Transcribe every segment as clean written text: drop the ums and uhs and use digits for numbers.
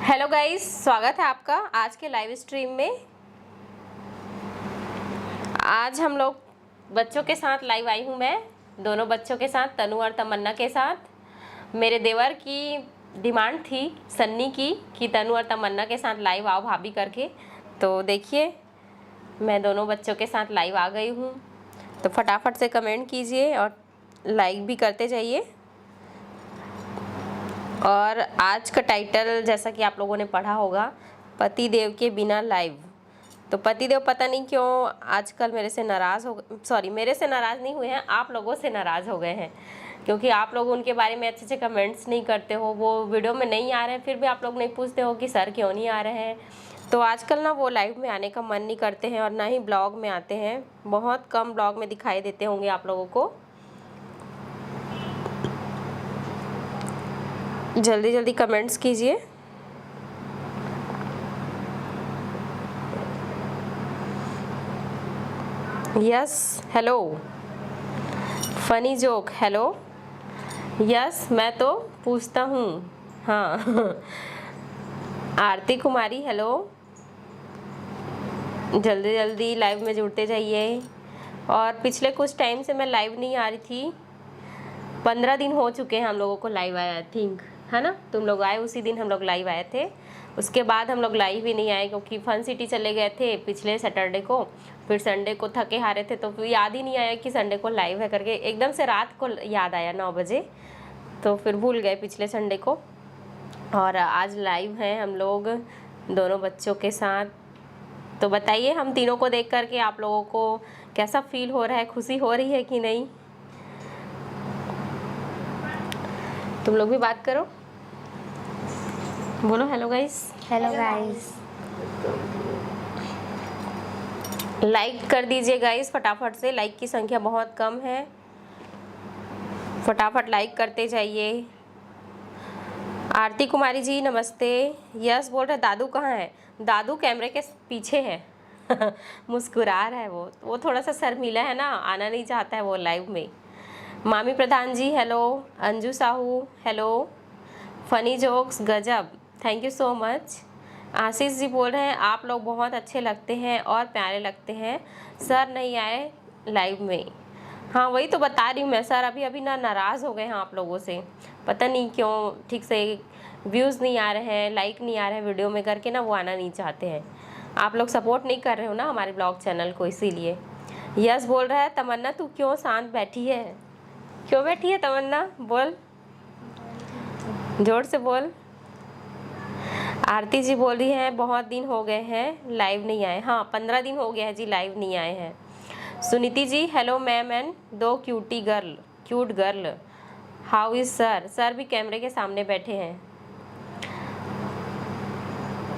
Hello guys, स्वागत है आपका आज के लाइव स्ट्रीम में। आज हम लोग बच्चों के साथ लाइव आई हूँ मैं, दोनों बच्चों के साथ, तनु और तमन्ना के साथ। मेरे देवर की डिमांड थी सन्नी की कि तनु और तमन्ना के साथ लाइव आओ भाभी करके, तो देखिए मैं दोनों बच्चों के साथ लाइव आ गई हूँ। तो फटाफट से कमेंट कीजिए और लाइक भी करते जाइए। और आज का टाइटल जैसा कि आप लोगों ने पढ़ा होगा, पति देव के बिना लाइव। तो पति देव पता नहीं क्यों आजकल मेरे से नाराज़ मेरे से नाराज़ नहीं हुए हैं, आप लोगों से नाराज़ हो गए हैं, क्योंकि आप लोग उनके बारे में अच्छे से कमेंट्स नहीं करते हो। वो वीडियो में नहीं आ रहे हैं, फिर भी आप लोग नहीं पूछते हो कि सर क्यों नहीं आ रहे हैं। तो आजकल ना वो लाइव में आने का मन नहीं करते हैं और ना ही ब्लॉग में आते हैं, बहुत कम ब्लॉग में दिखाई देते होंगे आप लोगों को। जल्दी जल्दी कमेंट्स कीजिए। Yes, hello. Funny joke, hello. Yes, मैं तो पूछता हूँ। हाँ। आरती कुमारी, हेलो। जल्दी जल्दी लाइव में जुड़ते जाइए। और पिछले कुछ टाइम से मैं लाइव नहीं आ रही थी, 15 दिन हो चुके हैं हम लोगों को लाइव आया, आई थिंक, है ना। तुम लोग आए उसी दिन हम लोग लाइव आए थे, उसके बाद हम लोग लाइव ही नहीं आए क्योंकि फन सिटी चले गए थे पिछले सैटरडे को। फिर संडे को थके हारे थे तो फिर याद ही नहीं आया कि संडे को लाइव है करके, एकदम से रात को याद आया 9 बजे, तो फिर भूल गए पिछले संडे को। और आज लाइव हैं हम लोग दोनों बच्चों के साथ। तो बताइए हम तीनों को देख करके आप लोगों को कैसा फील हो रहा है, खुशी हो रही है कि नहीं? तुम लोग भी बात करो, बोलो hello guys. Hello guys. Like कर दीजिए गाइस फटाफट से, लाइक की संख्या बहुत कम है, फटाफट लाइक करते जाइए। आरती कुमारी जी नमस्ते। यस बोल रहे दादू कहाँ है? दादू कैमरे के पीछे है। मुस्कुरा रहा है वो थोड़ा सा शर्मीला है ना, आना नहीं चाहता है वो लाइव में। मामी Pradhan ji hello. Anju Sahu hello. Funny jokes गजब, thank you so much. Ashish ji बोल रहे हैं आप लोग बहुत अच्छे लगते हैं और प्यारे लगते हैं, सर नहीं आए लाइव में। हाँ वही तो बता रही हूँ मैं, सर अभी अभी ना नाराज़ हो गए हैं आप लोगों से, पता नहीं क्यों, ठीक से व्यूज़ नहीं आ रहे हैं, लाइक नहीं आ रहे हैं वीडियो में करके ना, वो आना नहीं चाहते हैं। आप लोग सपोर्ट नहीं कर रहे हो ना हमारे ब्लॉग चैनल को, इसीलिए। यस बोल रहा है तमन्ना तू क्यों शांत बैठी है? क्यों बैठी है तमन्ना, बोल, जोर से बोल। आरती जी बोल रही है बहुत दिन हो गए हैं लाइव नहीं आए। हाँ 15 दिन हो गए हैं जी लाइव नहीं आए हैं। सुनीति जी हेलो मैम एंड दो cute girl, how is sir? Sir भी कैमरे के सामने बैठे हैं,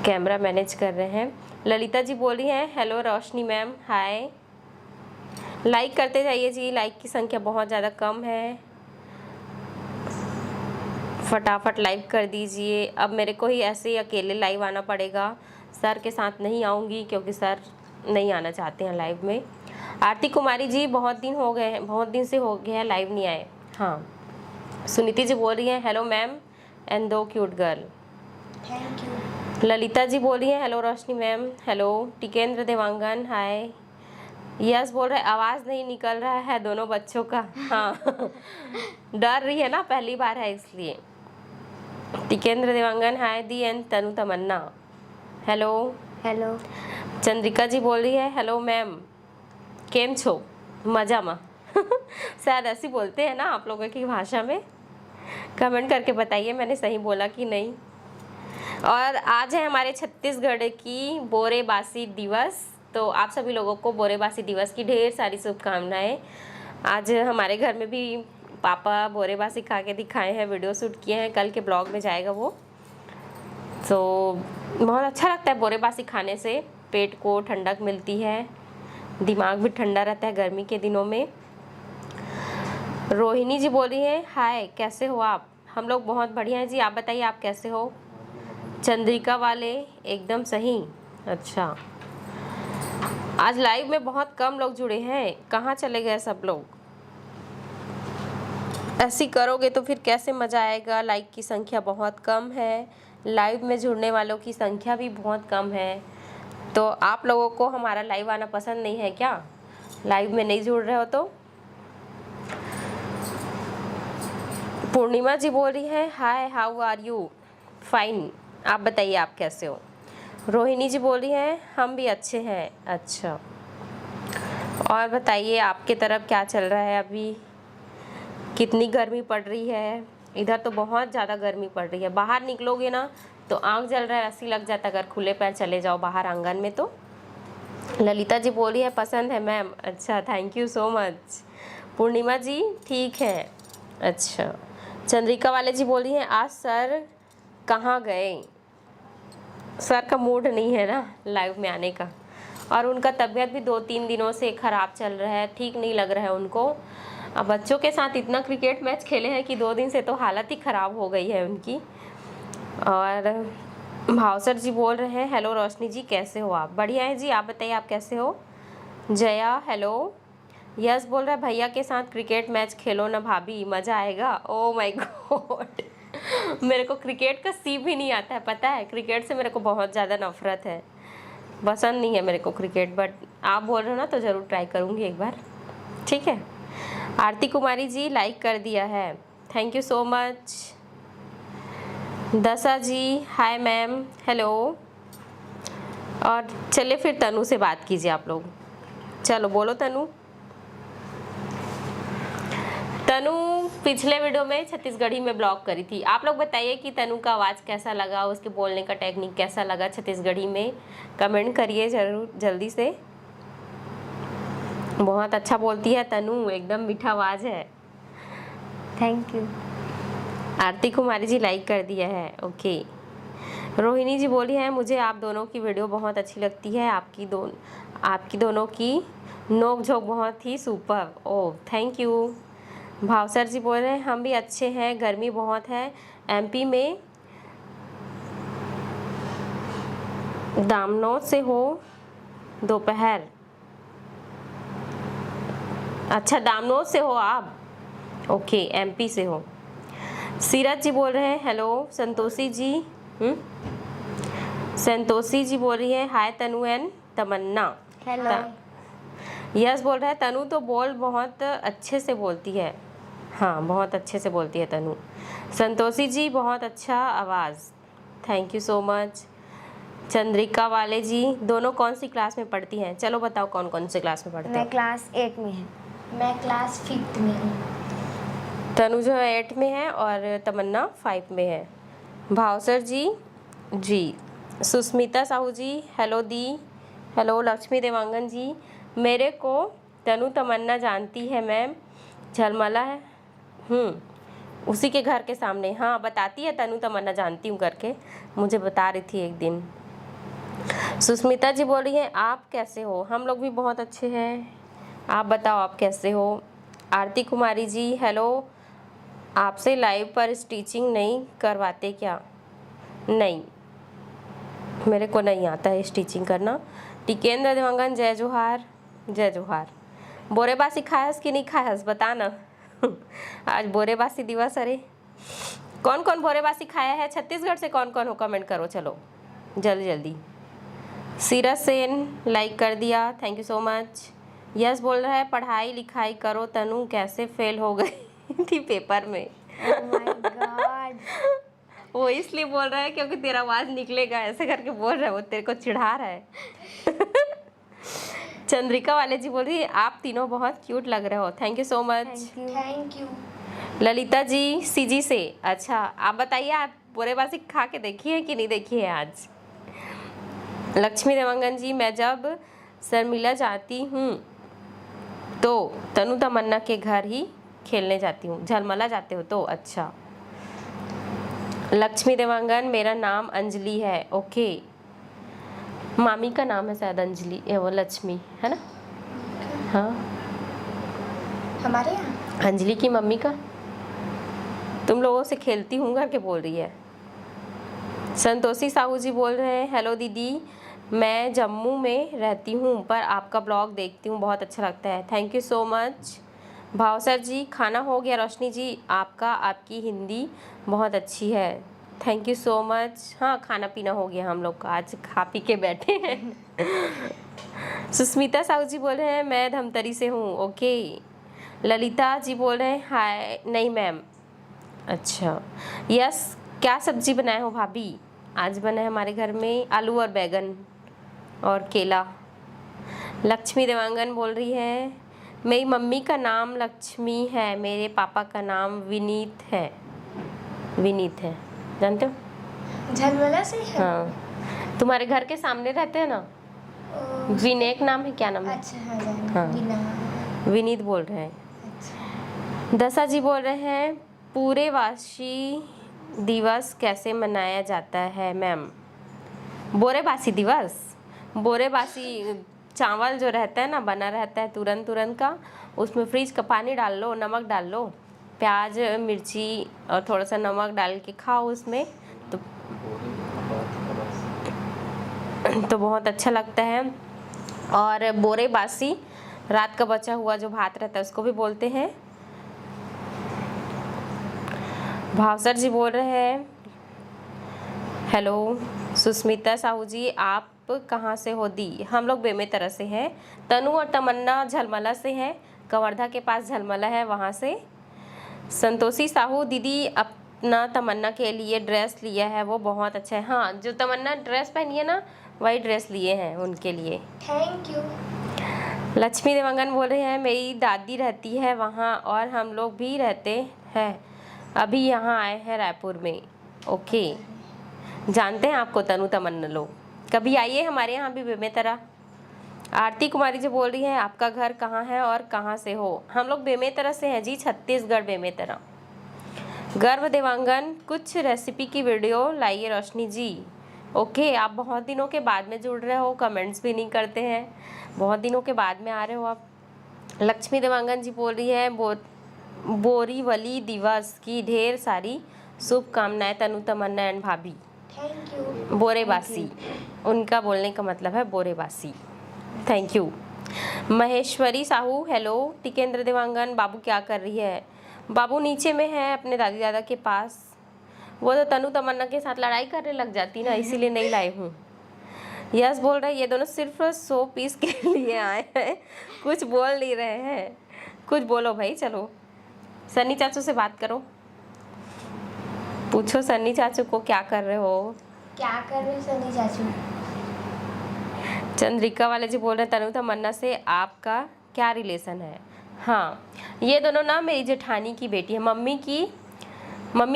कैमरा मैनेज कर रहे हैं। ललिता जी बोल रही हैं hello Roshni ma'am hi. Like करते जाइए जी, लाइक की संख्या बहुत ज़्यादा कम है, फटाफट लाइक कर दीजिए। अब मेरे को ही ऐसे ही अकेले लाइव आना पड़ेगा, सर के साथ नहीं आऊँगी क्योंकि सर नहीं आना चाहते हैं लाइव में। आरती कुमारी जी बहुत दिन हो गए हैं, बहुत दिन से हो गया है लाइव नहीं आए। हाँ सुनीति जी बोल रही हैं हेलो मैम एंड दो cute girl, thank you. Lalita ji बोल रही हैं hello Roshni ma'am hello. Tikendra Dewangan hi. Yes बोल रहे आवाज़ नहीं निकल रहा है दोनों बच्चों का। हाँ डर रही है ना, पहली बार है इसलिए। टिकेंद्र देवांगन हाय दी and Tanu Tamanna hello. Hello. Chandrika ji बोल रही है हेलो मैम केम छो मजा मा। शायद ऐसी बोलते हैं ना आप लोगों की भाषा में, कमेंट करके बताइए मैंने सही बोला कि नहीं। और आज है हमारे छत्तीसगढ़ की बोरेबासी दिवस, तो आप सभी लोगों को बोरेबासी दिवस की ढेर सारी शुभकामनाएं। आज हमारे घर में भी पापा बोरेबासी खा के दिखाए हैं, वीडियो शूट किए हैं, कल के ब्लॉग में जाएगा वो। तो बहुत अच्छा लगता है बोरेबासी खाने से, पेट को ठंडक मिलती है, दिमाग भी ठंडा रहता है गर्मी के दिनों में। रोहिणी जी बोल रही हैं हाय कैसे हो आप? हम लोग बहुत बढ़िया हैं जी, आप बताइए आप कैसे हो? चंद्रिका वाले एकदम सही। अच्छा आज लाइव में बहुत कम लोग जुड़े हैं, कहाँ चले गए सब लोग? ऐसी करोगे तो फिर कैसे मज़ा आएगा। लाइक की संख्या बहुत कम है, लाइव में जुड़ने वालों की संख्या भी बहुत कम है। तो आप लोगों को हमारा लाइव आना पसंद नहीं है क्या? लाइव में नहीं जुड़ रहे हो तो? पूर्णिमा जी बोल रही है hi how are you, fine. आप बताइए आप कैसे हो। रोहिणी जी बोल रही हैं हम भी अच्छे हैं। अच्छा, और बताइए आपके तरफ क्या चल रहा है अभी, कितनी गर्मी पड़ रही है? इधर तो बहुत ज़्यादा गर्मी पड़ रही है। बाहर निकलोगे ना तो आँख जल रहा है, ऐसी लग जाता है अगर खुले पैर चले जाओ बाहर आंगन में तो। ललिता जी बोल रही है पसंद है मैम। अच्छा, थैंक यू सो मच। पूर्णिमा जी ठीक है। अच्छा, चंद्रिका वाले जी बोल रही हैं आज सर कहाँ गए? सर का मूड नहीं है ना लाइव में आने का, और उनका तबीयत भी 2-3 दिनों से ख़राब चल रहा है, ठीक नहीं लग रहा है उनको। अब बच्चों के साथ इतना क्रिकेट मैच खेले हैं कि 2 दिन से तो हालत ही ख़राब हो गई है उनकी। और भावसर जी बोल रहे हैं हेलो रोशनी जी कैसे हो आप? बढ़िया है जी, आप बताइए आप कैसे हो? जया हेलो। यस बोल रहा है भैया के साथ क्रिकेट मैच खेलो ना भाभी, मज़ा आएगा। ओ माय गॉड, मेरे को क्रिकेट का सी भी नहीं आता है, पता है? क्रिकेट से मेरे को बहुत ज़्यादा नफरत है, पसंद नहीं है मेरे को क्रिकेट। बट आप बोल रहे हो ना तो ज़रूर ट्राई करूँगी एक बार, ठीक है। आरती कुमारी जी लाइक कर दिया है, थैंक यू सो मच। दशा जी हाय मैम, हेलो। और चलिए फिर तनु से बात कीजिए आप लोग। चलो बोलो तनु। तनु पिछले वीडियो में छत्तीसगढ़ी में ब्लॉग करी थी। आप लोग बताइए कि तनु का आवाज़ कैसा लगा, उसके बोलने का टेक्निक कैसा लगा छत्तीसगढ़ी में, कमेंट करिए ज़रूर जल्दी से। बहुत अच्छा बोलती है तनु, एकदम मीठा आवाज़ है। Thank you. Aarti Kumari ji like कर दिया है, ओके। रोहिणी जी बोली है मुझे आप दोनों की वीडियो बहुत अच्छी लगती है, आपकी दोनों की नोक झोंक बहुत ही super. Oh thank you. Bhavsar ji बोल रहे हैं हम भी अच्छे हैं, गर्मी बहुत है एमपी में। दामनों से हो दोपहर? अच्छा, दामनों से हो आप, ओके एमपी से हो। सीरज जी बोल रहे हैं हेलो। संतोषी जी संतोषी जी बोल रही है हाय तनु एंड तमन्ना। हेलो। यस बोल रहा है तनु तो बहुत अच्छे से बोलती है। हाँ, बहुत अच्छे से बोलती है तनु। संतोषी जी बहुत अच्छा आवाज़, thank you so much. Chandrika वाले जी दोनों कौन सी क्लास में पढ़ती हैं? चलो बताओ कौन कौन से क्लास में पढ़ते मैं हैं? क्लास 8 में हूँ। मैं क्लास 5th में हूँ। तनु जो है 8 में है और तमन्ना 5 में है। भावसर जी। सुस्मिता साहू जी हेलो दी। हेलो लक्ष्मी देवांगन जी, मेरे को तनु तमन्ना जानती है मैम, झलमला है उसी के घर के सामने। हाँ बताती है तनु तमन्ना जानती हूँ करके, मुझे बता रही थी एक दिन। सुस्मिता जी बोल रही हैं आप कैसे हो? हम लोग भी बहुत अच्छे हैं, आप बताओ आप कैसे हो? आरती कुमारी जी हेलो। आपसे लाइव पर स्टिचिंग नहीं करवाते क्या? नहीं, मेरे को नहीं आता है स्टिचिंग करना। टिकेंद्र देवांगन जय जोहार। जय जोहार। बोरेबासी खायस कि नहीं खायस बता ना। आज बोरेबासी दिवस। अरे कौन कौन बोरेबासी खाया है छत्तीसगढ़ से? कौन कौन हो कमेंट करो, चलो जल्दी जल्दी। सीरज सेन लाइक कर दिया, thank you so much. Yes बोल रहा है पढ़ाई लिखाई करो तनु, कैसे फेल हो गई थी पेपर में? Oh my God. वो इसलिए बोल रहा है क्योंकि तेरा आवाज़ निकलेगा, ऐसे करके बोल रहा है, वो तेरे को चिढ़ा रहा है। चंद्रिका वाले जी बोल रही है आप तीनों बहुत क्यूट लग रहे हो, thank you so much. Thank you. Lalita ji CG से। अच्छा आप बताइए आप बोरेबासी खा के देखी है कि नहीं देखी है आज? लक्ष्मी देवांगन जी मैं जब शर्मिला जाती हूँ तो तनु तमन्ना के घर ही खेलने जाती हूँ। झलमला जाते हो तो? अच्छा। लक्ष्मी देवांगन मेरा नाम अंजलि है, ओके। मामी का नाम है शायद अंजलि, वो लक्ष्मी है ना? हाँ हमारे यहाँ अंजलि की मम्मी का। तुम लोगों से खेलती हूँ करके बोल रही है। संतोषी साहू जी बोल रहे हैं हेलो दीदी, मैं जम्मू में रहती हूँ पर आपका ब्लॉग देखती हूँ, बहुत अच्छा लगता है, thank you so much. Bhavsar ji खाना हो गया। रोशनी जी आपकी हिंदी बहुत अच्छी है। Thank you so much. हाँ, खाना पीना हो गया हम लोग का, आज खा पी के बैठे हैं। सुस्मिता साहू जी बोल रहे हैं मैं धमतरी से हूँ। ओके। ललिता जी बोल रहे हैं हाय। नहीं मैम। अच्छा। यस, क्या सब्जी बनाए हो भाभी? आज बना है हमारे घर में आलू और बैगन और केला। लक्ष्मी देवांगन बोल रही है मेरी मम्मी का नाम लक्ष्मी है, मेरे पापा का नाम विनीत है। विनीत है, जानते हो? झलमला से है। हाँ, तुम्हारे घर के सामने रहते हैं ना। ओ, विनेक नाम है, क्या नाम है? अच्छा हाँ जाना। हाँ। बिना। विनीत बोल रहे हैं। अच्छा। दशा जी बोल रहे हैं पूरे वासी दिवस कैसे मनाया जाता है मैम? बोरेबासी दिवस, बोरेबासी चावल जो रहता है ना, बना रहता है तुरंत तुरंत का, उसमें फ्रिज का पानी डाल लो, नमक डाल लो, प्याज मिर्ची और थोड़ा सा नमक डाल के खाओ उसमें, तो बहुत अच्छा लगता है। और बोरेबासी रात का बचा हुआ जो भात रहता है उसको भी बोलते हैं। भावसर जी बोल रहे हैं हेलो। सुस्मिता साहू जी आप कहाँ से हो दी? हम लोग बेमेतरा से हैं। तनु और तमन्ना झलमला से हैं, कवर्धा के पास झलमला है वहाँ से। संतोषी साहू दीदी अपना तमन्ना के लिए ड्रेस लिया है, वो बहुत अच्छा है। हाँ, जो तमन्ना ड्रेस पहनी है ना, वही ड्रेस लिए हैं उनके लिए। Thank you. लक्ष्मी देवांगन बोल रहे हैं मेरी दादी रहती है वहाँ और हम लोग भी रहते हैं, अभी यहाँ आए हैं रायपुर में। ओके, जानते हैं आपको तनु तमन्ना लोग, कभी आइए हमारे यहाँ भी बेमेतरा। आरती कुमारी जो बोल रही है आपका घर कहाँ है और कहाँ से हो? हम लोग बेमेतरा से हैं जी, छत्तीसगढ़ बेमेतरा। गर्व देवांगन कुछ रेसिपी की वीडियो लाइए रोशनी जी। ओके, आप बहुत दिनों के बाद में जुड़ रहे हो, कमेंट्स भी नहीं करते हैं, बहुत दिनों के बाद में आ रहे हो आप। लक्ष्मी देवांगन जी बोल रही है बोरीवली दिवस की ढेर सारी शुभकामनाएं तनु तमन्ना एंड भाभी। Thank you. बोरेबासी, उनका बोलने का मतलब है बोरेबासी। Thank you. Maheshwari Sahu hello. Tikendra Dewangan बाबू क्या कर रही है? बाबू नीचे में है अपने दादी दादा के पास, वो तो तनु तमन्ना के साथ लड़ाई करने लग जाती ना, इसीलिए नहीं लाई हूँ। यस बोल रहे ये दोनों सिर्फ 100 पीस के लिए आए हैं, कुछ बोल नहीं रहे हैं, कुछ बोलो भाई। चलो सन्नी चाचू से बात करो, पूछो सन्नी चाचू को क्या कर रहे हो। क्या कर रहे हो सनी चाचू? चंद्रिका वाले जी बोल रहे हैं तनु तमन्ना से आपका क्या रिलेशन है? हाँ, ये दोनों ना मेरी जेठानी की बेटी है, मम्मी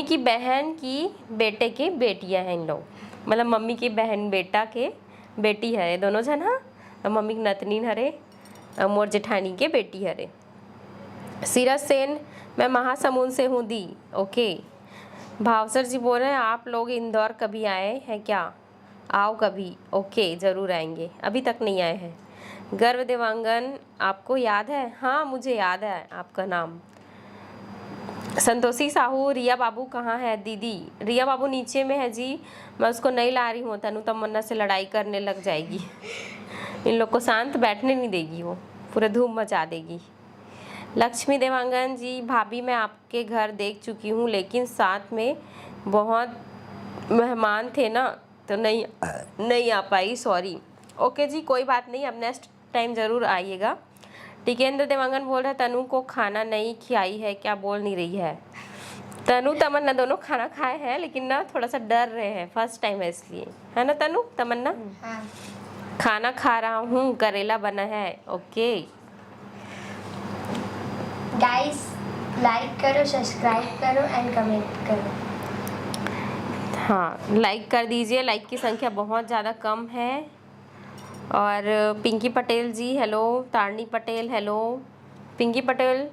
की बहन की बेटे के बेटियां हैं इन लोग, मतलब मम्मी की बहन बेटा के बेटी है ये दोनों जन। हाँ, मम्मी की नतनीन हरे, मोर जेठानी के बेटी हरे। सीरज सेन मैं महासमुंद से हूँ दी। ओके। भावसर जी बोल रहे हैं आप लोग इंदौर कभी आए हैं क्या? आओ कभी। ओके, ज़रूर आएंगे, अभी तक नहीं आए हैं। गर्व देवांगन आपको याद है? हाँ, मुझे याद है आपका नाम। संतोषी साहू रिया बाबू कहाँ है दीदी? रिया बाबू नीचे में है जी, मैं उसको नहीं ला रही हूँ, तनु तमन्ना से लड़ाई करने लग जाएगी। इन लोग को शांत बैठने नहीं देगी, वो पूरा धूम मचा देगी। लक्ष्मी देवांगन जी भाभी मैं आपके घर देख चुकी हूँ, लेकिन साथ में बहुत मेहमान थे ना, तो नहीं आ पाई, सॉरी। ओके जी, कोई बात नहीं, अब नेक्स्ट टाइम ज़रूर आइएगा। टिकेंद्र देवांगन बोल रहा है तनु को खाना नहीं खिलाई है, क्या बोल नहीं रही है? तनु तमन्ना दोनों खाना खाए हैं, लेकिन ना थोड़ा सा डर रहे हैं, फर्स्ट टाइम है इसलिए, है ना तनु तमन्ना? हाँ। खाना खा रहा हूँ, करेला बना है। ओके गाइस, लाइक करो, सब्सक्राइब करो एंड कमेंट करो। हाँ, लाइक कर दीजिए, लाइक की संख्या बहुत ज़्यादा कम है। और Pinky Patel ji hello. Tarni Patel hello. Pinky Patel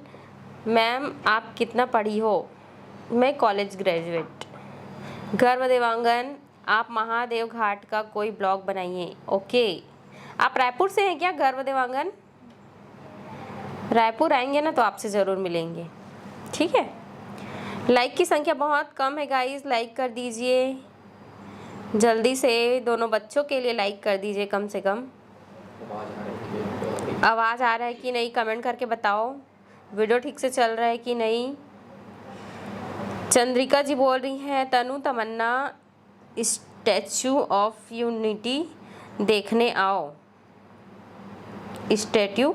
ma'am आप कितना पढ़ी हो? मैं कॉलेज ग्रेजुएट। गर्व देवांगन आप महादेव घाट का कोई ब्लॉग बनाइए। ओके, आप रायपुर से हैं क्या गर्व देवांगन? रायपुर आएंगे ना तो आपसे ज़रूर मिलेंगे, ठीक है। लाइक की संख्या बहुत कम है गाइस, लाइक कर दीजिए जल्दी से, दोनों बच्चों के लिए लाइक कर दीजिए कम से कम। आवाज़ आ रहा है कि नहीं कमेंट करके बताओ। वीडियो ठीक से चल रहा है कि नहीं। चंद्रिका जी बोल रही हैं तनु तमन्ना स्टैचू ऑफ यूनिटी देखने आओ, स्टैचू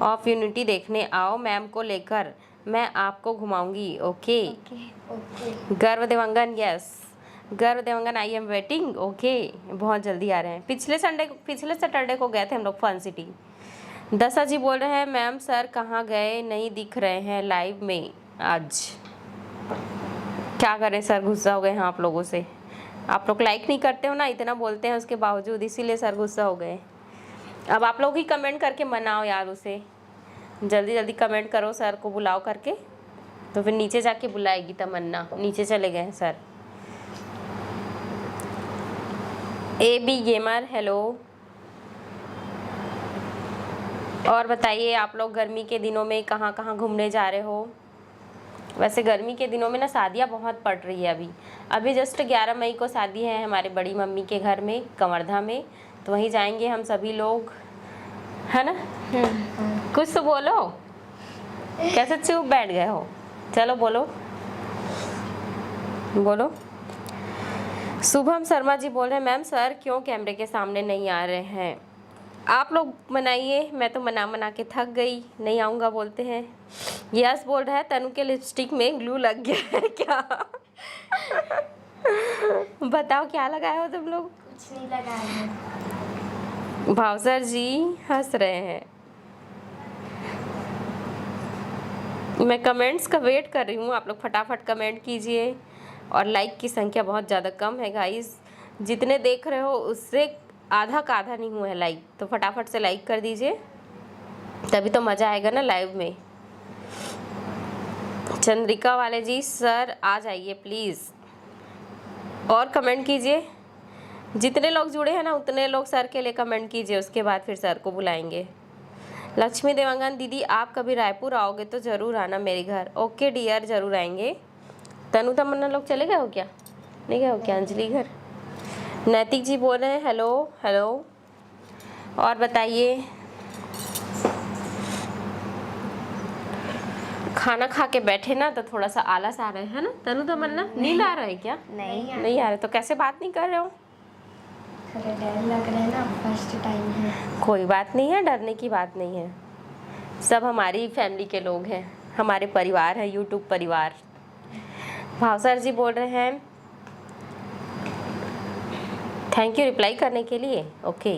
ऑफ यूनिटी देखने आओ मैम को लेकर, मैं आपको घुमाऊंगी। ओके ओके गर्व देवांगन, यस गर्व Dewangan, I am waiting. Okay बहुत जल्दी आ रहे हैं। पिछले सैटरडे को गए थे हम लोग फन सिटी। दशा जी बोल रहे हैं मैम सर कहाँ गए, नहीं दिख रहे हैं लाइव में आज। क्या करें सर, गुस्सा हो गए हैं आप लोगों से। आप लोग लाइक नहीं करते हो ना, इतना बोलते हैं उसके बावजूद, इसीलिए सर गुस्सा हो गए। अब आप लोग ही कमेंट करके मनाओ यार उसे, जल्दी जल्दी कमेंट करो, सर को बुलाओ करके। तो फिर नीचे जाके बुलाएगी तमन्ना। नीचे चले गए हैं sir. A B gamer hello. और बताइए आप लोग गर्मी के दिनों में कहाँ कहाँ घूमने जा रहे हो। वैसे गर्मी के दिनों में ना शादियाँ बहुत पड़ रही है। अभी जस्ट 11 मई को शादी है हमारे बड़ी मम्मी के घर में कवर्धा में, तो वहीं जाएंगे हम सभी लोग, है ना। कुछ तो बोलो, कैसे चुप बैठ गए हो, चलो बोलो बोलो। शुभम शर्मा जी बोल रहे हैं मैम सर क्यों कैमरे के सामने नहीं आ रहे हैं। आप लोग मनाइए, मैं तो मना के थक गई, नहीं आऊँगा बोलते हैं। यस बोल रहा है तनु के लिपस्टिक में ग्लू लग गया है क्या। बताओ क्या लगाए हो तुम लोग। कुछ नहीं लगाया है। भावसर जी हंस रहे हैं। मैं कमेंट्स का वेट कर रही हूँ, आप लोग फटाफट कमेंट कीजिए। और लाइक की संख्या बहुत ज़्यादा कम है गाइस, जितने देख रहे हो उससे आधा का आधा नहीं हुआ है लाइक, तो फटाफट से लाइक कर दीजिए, तभी तो मज़ा आएगा ना लाइव में। चंद्रिका वाले जी सर आ जाइए प्लीज़, और कमेंट कीजिए। जितने लोग जुड़े हैं ना उतने लोग सर के लिए कमेंट कीजिए, उसके बाद फिर सर को बुलाएंगे। लक्ष्मी देवांगन दीदी आप कभी रायपुर आओगे तो ज़रूर आना मेरे घर। ओके डियर ज़रूर आएंगे। तनु तमन्ना लोग चले गए हो क्या, नहीं गए हो क्या अंजलि घर। नैतिक जी बोल रहे हैं हेलो हेलो। और बताइए खाना खा के बैठे ना तो थोड़ा सा आलस आ रहा है ना तनु तमन्ना, नींद आ रहा है क्या। नहीं नहीं आ रहा तो कैसे बात नहीं कर रहे हो। थोड़ा डर लग रहा है ना, फर्स्ट टाइम है। कोई बात नहीं है, डरने की बात नहीं है, सब हमारी फैमिली के लोग हैं, हमारे परिवार है, यूट्यूब परिवार। भावसर जी बोल रहे हैं थैंक यू रिप्लाई करने के लिए। ओके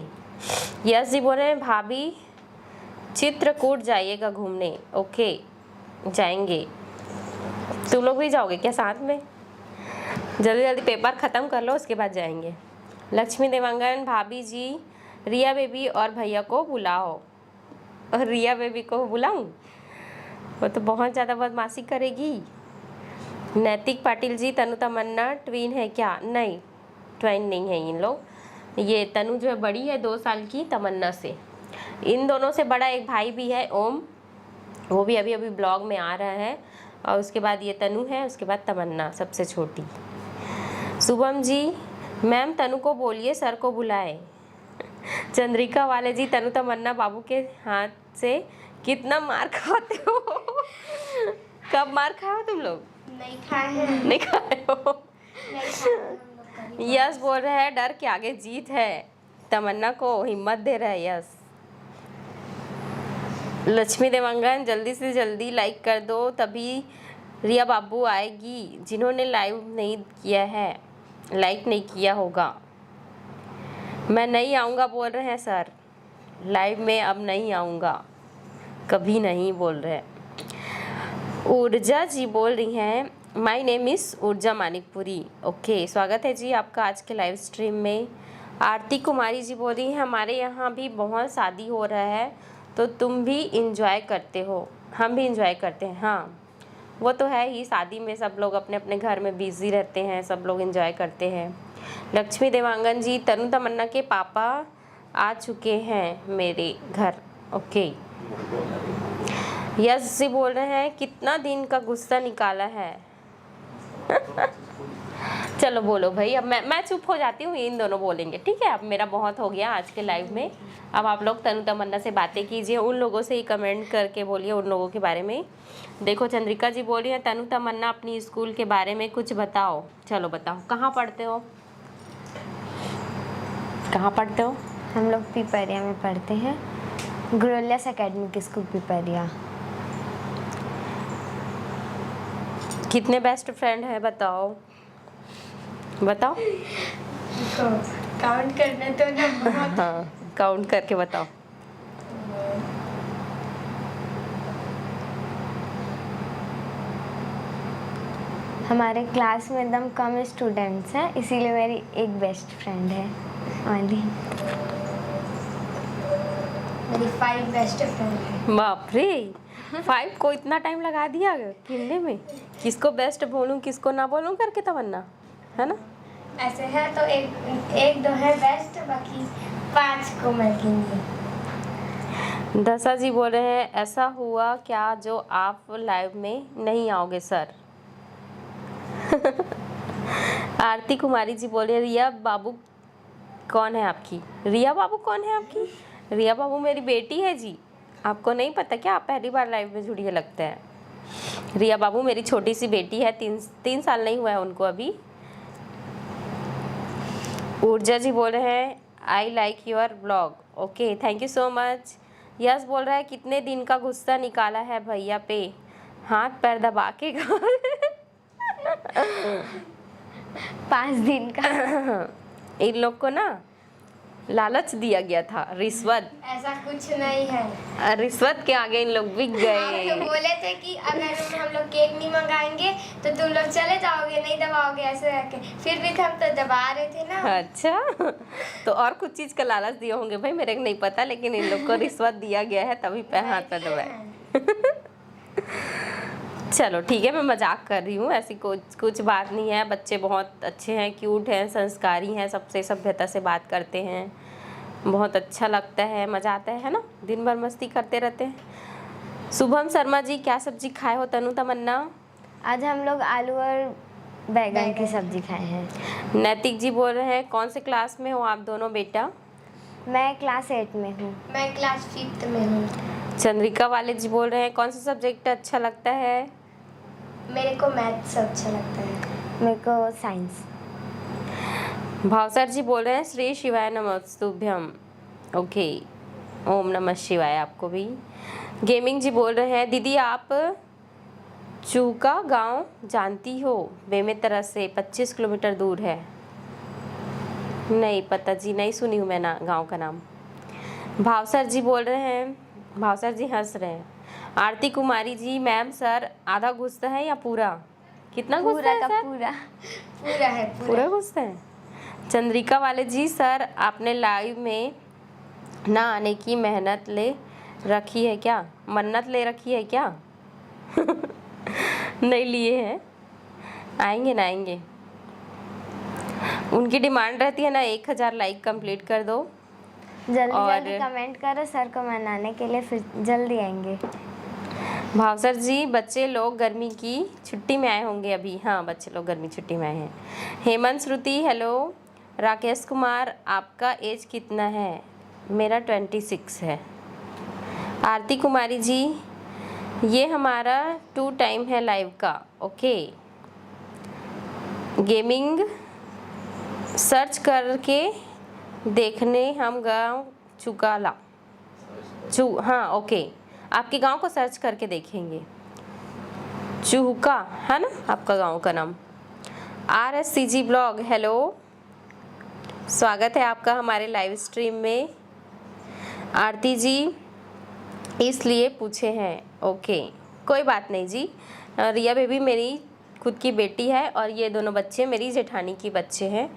यस जी बोल रहे हैं भाभी चित्रकूट जाइएगा घूमने। ओके जाएंगे। तुम लोग भी जाओगे क्या साथ में। जल्दी जल्दी पेपर ख़त्म कर लो उसके बाद जाएंगे। लक्ष्मी देवांगन भाभी जी रिया बेबी और भैया को बुलाओ। और रिया बेबी को बुलाऊं, वो तो बहुत ज़्यादा बदमाशी करेगी। नैतिक पाटिल जी तनु तमन्ना ट्विन है क्या। नहीं ट्विन नहीं है इन लोग, ये तनु जो है बड़ी है 2 साल की तमन्ना से। इन दोनों से बड़ा एक भाई भी है ओम, वो भी अभी अभी ब्लॉग में आ रहा है। और उसके बाद ये तनु है, उसके बाद तमन्ना सबसे छोटी। शुभम जी मैम तनु को बोलिए सर को बुलाए। चंद्रिका वाले जी तनु तमन्ना बाबू के हाथ से कितना मार खाते हो। कब मार खाए हो तुम लोग। नहीं खाए हैं। नहीं खाए हो। नहीं खाए हैं हम लोग कभी। यस बोल रहे हैं डर के आगे जीत है, तमन्ना को हिम्मत दे रहा है यस। लक्ष्मी देवांगन जल्दी से जल्दी लाइक कर दो तभी रिया बाबू आएगी। जिन्होंने लाइव नहीं किया है, लाइक नहीं किया होगा। मैं नहीं आऊँगा बोल रहे हैं सर लाइव में, अब नहीं आऊँगा, कभी नहीं बोल रहे। ऊर्जा जी बोल रही हैं माय नेम इज़ ऊर्जा मानिकपुरी। ओके स्वागत है जी आपका आज के लाइव स्ट्रीम में। आरती कुमारी जी बोल रही हैं हमारे यहाँ भी बहुत शादी हो रहा है तो तुम भी इंजॉय करते हो। हम भी इंजॉय करते हैं, हाँ वो तो है ही, शादी में सब लोग अपने अपने घर में बिजी रहते हैं, सब लोग इंजॉय करते हैं। लक्ष्मी देवांगन जी तनु तमन्ना के पापा आ चुके हैं मेरे घर। ओके यस जी बोल रहे हैं कितना दिन का गुस्सा निकाला है। चलो बोलो भाई, अब मैं चुप हो जाती हूँ, इन दोनों बोलेंगे, ठीक है। अब मेरा बहुत हो गया आज के लाइव में। अब आप लोग तनु तमन्ना से बातें कीजिए, उन लोगों से ही कमेंट करके बोलिए उन लोगों के बारे में। देखो चंद्रिका जी बोल रही है तनु तमन्ना अपनी स्कूल के बारे में कुछ बताओ। चलो बताओ, कहाँ पढ़ते हो, कहाँ पढ़ते हो? हम लोग पिपरिया में पढ़ते हैं, ग्रोलियस एकेडमिक स्कूल पिपरिया। कितने बेस्ट फ्रेंड है बताओ, बताओ। काउंट करना तो ना बहुत। हाँ, काउंट करके बताओ। हमारे क्लास में एकदम कम स्टूडेंट्स हैं, इसीलिए मेरी एक बेस्ट फ्रेंड है वाली। मेरी 5 बेस्ट फ्रेंड है। बाप रे, 5 को इतना टाइम लगा दिया गिनने में। किसको बेस्ट बोलूं किसको ना बोलूं करके तमन्ना, है ना? ऐसे है तो एक दो है बेस्ट, बाकी 5 को मैं गिनूंगी। दशा जी बोल रहे हैं ऐसा हुआ क्या जो आप लाइव में नहीं आओगे सर? आरती कुमारी जी बोल रही है रिया बाबू कौन है आपकी? रिया बाबू कौन है आपकी? रिया बाबू मेरी बेटी है जी, आपको नहीं पता क्या? आप पहली बार लाइव में जुड़ी है लगता है। रिया बाबू मेरी छोटी सी बेटी है, 3 साल नहीं हुआ है उनको अभी। ऊर्जा जी बोल रहे हैं I like your blog, okay thank you so much. Yes बोल रहा है कितने दिन का गुस्सा निकाला है भैया पे, हाथ पैर दबा के 5 दिन का। इन लोग को ना लालच दिया गया था, रिश्वत। ऐसा कुछ नहीं है। रिश्वत के आगे इन लोग बिक गए। तो बोले थे कि अगर हम लोग केक नहीं मंगाएंगे तो तुम लोग चले जाओगे, नहीं दबाओगे ऐसे करके, फिर भी हम तो दबा रहे थे ना। अच्छा, तो और कुछ चीज का लालच दिए होंगे भाई, मेरे को नहीं पता, लेकिन इन लोग को रिश्वत दिया गया है तभी पे हाथ पे दबाए। चलो ठीक है, मैं मजाक कर रही हूँ, ऐसी कुछ बात नहीं है। बच्चे बहुत अच्छे हैं, क्यूट हैं, संस्कारी हैं, सबसे सभ्यता से बात करते हैं, बहुत अच्छा लगता है, मज़ा आता है ना, दिन भर मस्ती करते रहते हैं। शुभम शर्मा जी क्या सब्जी खाए हो तनु तमन्ना? आज हम लोग आलू और बैगन की सब्जी खाए हैं। नैतिक जी बोल रहे हैं कौन से क्लास में हो आप दोनों बेटा? मैं क्लास 8 में हूँ। मैं क्लास 5 में हूँ। चंद्रिका वाले जी बोल रहे हैं कौन सा सब्जेक्ट अच्छा लगता है? मेरे को मैथ्स अच्छा लगता है। मेरे को साइंस। भावसर जी बोल रहे हैं श्री शिवाय नमस्तुभ्यम, ओके ओम नमः शिवाय आपको भी। गेमिंग जी बोल रहे हैं दीदी आप चूका गांव जानती हो? बेमेतरा से 25 किलोमीटर दूर है। नहीं पता जी, नहीं सुनी हूँ मैं ना गांव का नाम। भावसर जी बोल रहे हैं, भावसर जी हंस रहे हैं। आरती कुमारी जी मैम सर आधा गुस्सा है या पूरा? कितना गुस्सा है सर? पूरा है। पूरा गुस्सा है। चंद्रिका वाले जी सर आपने लाइव में ना आने की मेहनत ले रखी है क्या, मन्नत ले रखी है क्या? नहीं लिए हैं, आएंगे ना आएंगे। उनकी डिमांड रहती है ना 1000 लाइक कंप्लीट कर दो, जल्दी कमेंट करो सर को मनाने के लिए, फिर जल्दी आएंगे। भावसर जी बच्चे लोग गर्मी की छुट्टी में आए होंगे अभी, हाँ बच्चे लोग गर्मी छुट्टी में आए हैं। हेमंत श्रुति हेलो। राकेश कुमार आपका एज कितना है? मेरा 26 है। आरती कुमारी जी ये हमारा 2 टाइम है लाइव का, ओके। गेमिंग सर्च करके देखने हम गाँव चुकाला हाँ ओके, आपके गांव को सर्च करके देखेंगे। चूका है ना आपका गांव का नाम। RSCG ब्लॉग हेलो, स्वागत है आपका हमारे लाइव स्ट्रीम में। आरती जी इसलिए पूछे हैं, ओके कोई बात नहीं जी। रिया बेबी मेरी खुद की बेटी है और ये दोनों बच्चे मेरी जेठानी की बच्चे हैं।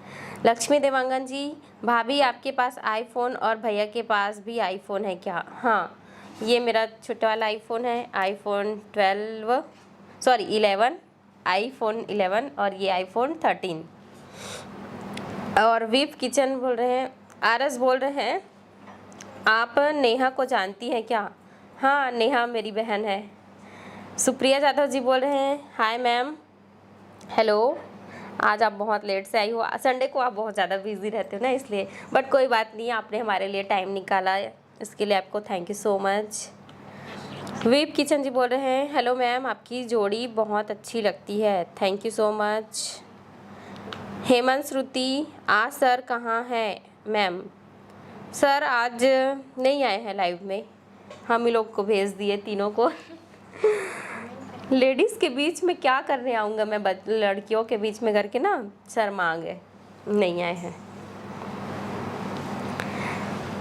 लक्ष्मी देवांगन जी भाभी आपके पास आईफोन और भैया के पास भी आईफोन है क्या? हाँ ये मेरा छोटा वाला आईफोन है, आईफोन 11, आईफोन 11 और ये आईफोन 13। और वीप किचन बोल रहे हैं, आरस बोल रहे हैं आप नेहा को जानती हैं क्या? हाँ नेहा मेरी बहन है। सुप्रिया जाधव जी बोल रहे हैं हाय मैम हेलो। आज आप बहुत लेट से आई हो, संडे को आप बहुत ज़्यादा बिजी रहते हो ना इसलिए, बट कोई बात नहीं, आपने हमारे लिए टाइम निकाला, इसके लिए आपको थैंक यू सो मच। वीप किचन जी बोल रहे हैं हेलो मैम, आपकी जोड़ी बहुत अच्छी लगती है, thank you so much. Hemant Shruti, आज सर कहाँ हैं मैम? सर आज नहीं आए हैं लाइव में, हम ही लोग को भेज दिए तीनों को। लेडीज़ के बीच में क्या करने आऊँगा मैं, लड़कियों के बीच में करके ना शर्मा आ गए, नहीं आए हैं।